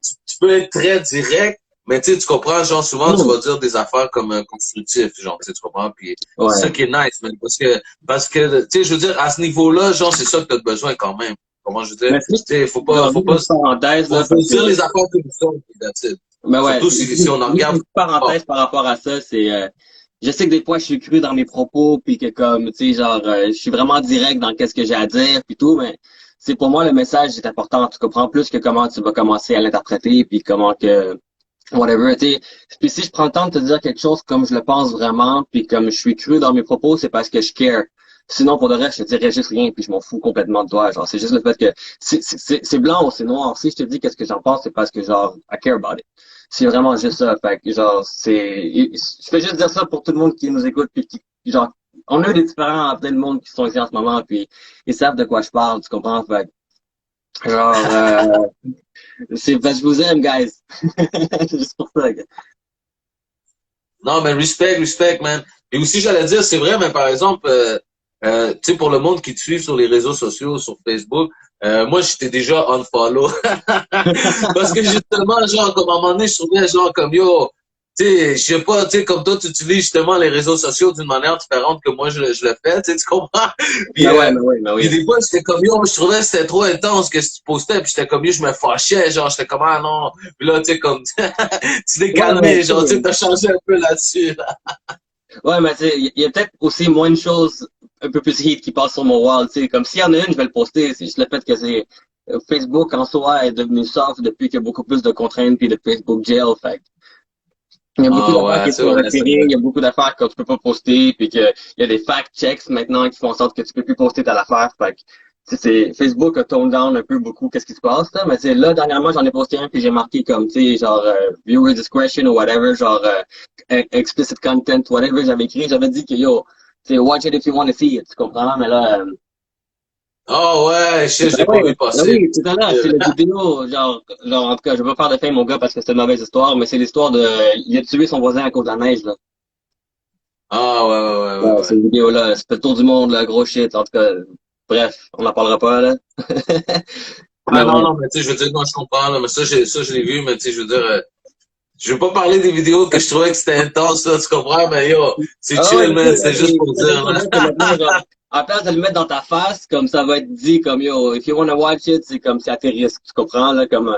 tu peux être très direct, mais tu sais, tu comprends, genre, souvent, tu vas dire des affaires comme constructives, genre, tu sais, tu comprends, puis c'est ça qui est nice, man, parce que, tu sais, je veux dire, à ce niveau-là, genre, c'est ça que t'as besoin quand même. Comment je veux dire, tu sais, faut pas dire les affaires comme ça, puis that's it. Ben ouais, surtout si on en regarde. Une parenthèse par rapport à ça, c'est je sais que des fois je suis cru dans mes propos puis que comme tu sais genre je suis vraiment direct dans qu'est-ce que j'ai à dire puis tout, mais c'est pour moi le message est important. Tu comprends plus que comment tu vas commencer à l'interpréter puis comment que whatever, tu sais. Puis si je prends le temps de te dire quelque chose comme je le pense vraiment puis comme je suis cru dans mes propos, c'est parce que je care. Sinon, pour le reste, je te dirais juste rien, puis je m'en fous complètement de toi. Genre, c'est juste le fait que c'est blanc ou c'est noir. Si je te dis qu'est-ce que j'en pense, c'est parce que genre, I care about it. C'est vraiment juste ça. Fait que genre, je fais juste dire ça pour tout le monde qui nous écoute, puis qui, genre, on a des différents plein de monde qui sont ici en ce moment, puis ils savent de quoi je parle, tu comprends? Fait que, genre, c'est parce que je vous aime, guys. C'est juste pour ça. Non, mais respect, man. Et aussi, j'allais dire, c'est vrai, mais par exemple, tu sais, pour le monde qui te suit sur les réseaux sociaux, sur Facebook, moi, j'étais déjà unfollow. Parce que justement, genre, comme à un moment donné, je trouvais, genre, comme, yo, tu sais, je sais pas, tu sais, comme toi, tu utilises justement les réseaux sociaux d'une manière différente que moi, je le fais, tu sais, tu comprends? Puis, oui. Puis des fois, j'étais comme, yo, je trouvais que c'était trop intense que tu postais, puis j'étais comme, yo, je me fâchais, genre, j'étais comme, ah non. Puis là, tu sais, comme, tu t'es calmé, genre, tu sais, t'as changé un peu là-dessus, là. Ouais, mais tu sais, il y a peut-être aussi moins de choses un peu plus hit qui passent sur mon wall, tu sais. Comme s'il y en a une, je vais le poster. C'est juste le fait que c'est Facebook en soi est devenu soft depuis qu'il y a beaucoup plus de contraintes puis de Facebook jail. Fait il y a beaucoup d'affaires qui sont retirées, il y a beaucoup d'affaires que tu peux pas poster, puis qu'il y a des fact-checks maintenant qui font en sorte que tu peux plus poster telle affaire. Fait que c'est Facebook a tone down un peu beaucoup qu'est-ce qui se passe là, mais c'est là dernièrement j'en ai posté un puis j'ai marqué comme tu sais genre viewer discretion ou whatever, genre explicit content whatever j'avais dit que yo tu sais watch it if you want to see it, tu comprends, mais là oh ouais, je l'ai pas vu passer. Oui, c'est là, c'est la vidéo, genre, en tout cas, je vais pas faire de fin, mon gars, parce que c'est une mauvaise histoire, mais c'est l'histoire de, il a tué son voisin à cause de la neige, là. Ah ouais. Cette vidéo-là, c'est le tour du monde, là, gros shit, en tout cas, bref, on n'en parlera pas, là. Non, mais tu sais, je veux dire, non, je comprends, là, mais ça, je l'ai vu, mais tu sais, je veux dire, je veux pas parler des vidéos que je trouvais que c'était intense, là, tu comprends, mais yo, c'est chill, man, c'est juste pour dire, là. En place de le mettre dans ta face, comme ça va être dit, comme yo, if you wanna watch it, c'est comme c'est à tes risques, tu comprends, là, comme,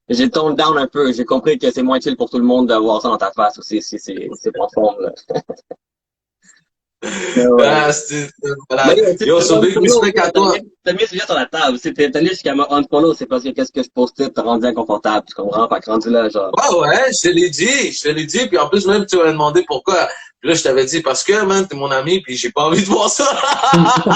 j'ai toned down un peu, j'ai compris que c'est moins chill pour tout le monde d'avoir ça dans ta face aussi, c'est profond, là. Ah, voilà. Yo, so big respect à toi. T'as mis celui-là sur la table, t'as mis jusqu'à me unfollow, c'est parce que qu'est-ce que je postais, t'as rendu inconfortable, tu comprends, fait que rendu là, genre. Ouais, je te l'ai dit, puis en plus, même, tu m'as demandé pourquoi. Puis là, je t'avais dit, parce que, man, t'es mon ami, puis j'ai pas envie de voir ça. Tu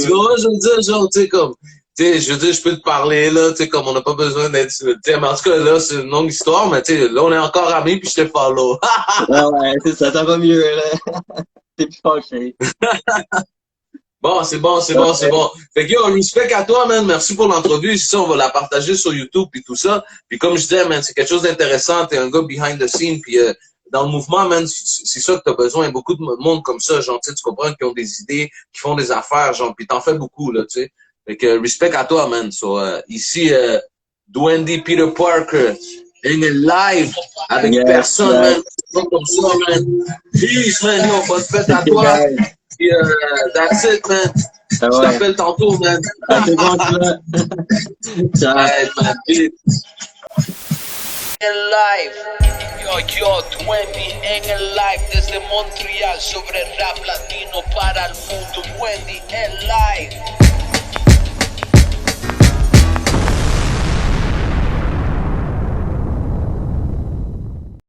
vois, je veux dire, genre, tu sais, comme, tu sais, je veux dire, je peux te parler, là, tu sais, comme on n'a pas besoin d'être, tu sais, mais en tout cas, là, c'est une longue histoire, mais tu sais, là, on est encore amis, puis je te follow. Ouais, c'est ça va mieux, là. T'es plus fâché. Bon, c'est bon. Fait que, yo, respect à toi, man. Merci pour l'entrevue. C'est ça, on va la partager sur YouTube puis tout ça. Puis comme je disais, man, c'est quelque chose d'intéressant. T'es un gars behind the scene. Puis dans le mouvement, man, c'est ça que t'as besoin. Beaucoup de monde comme ça, genre, tu comprends, qui ont des idées, qui font des affaires, genre, puis t'en fais beaucoup, là, tu sais. Fait que respect à toi, man. So, ici, Dwendy Peter Parker, live avec personne, man. C'est pas comme ça, man. Peace, man. Yo, bonne fête à toi. Puis, that's it, man. Je t'appelle tantôt, man. C'est bon, ciao. Hey, man. En live, yo, Dwendy en el live desde Montreal sobre rap latino para el mundo. Dwendy en live.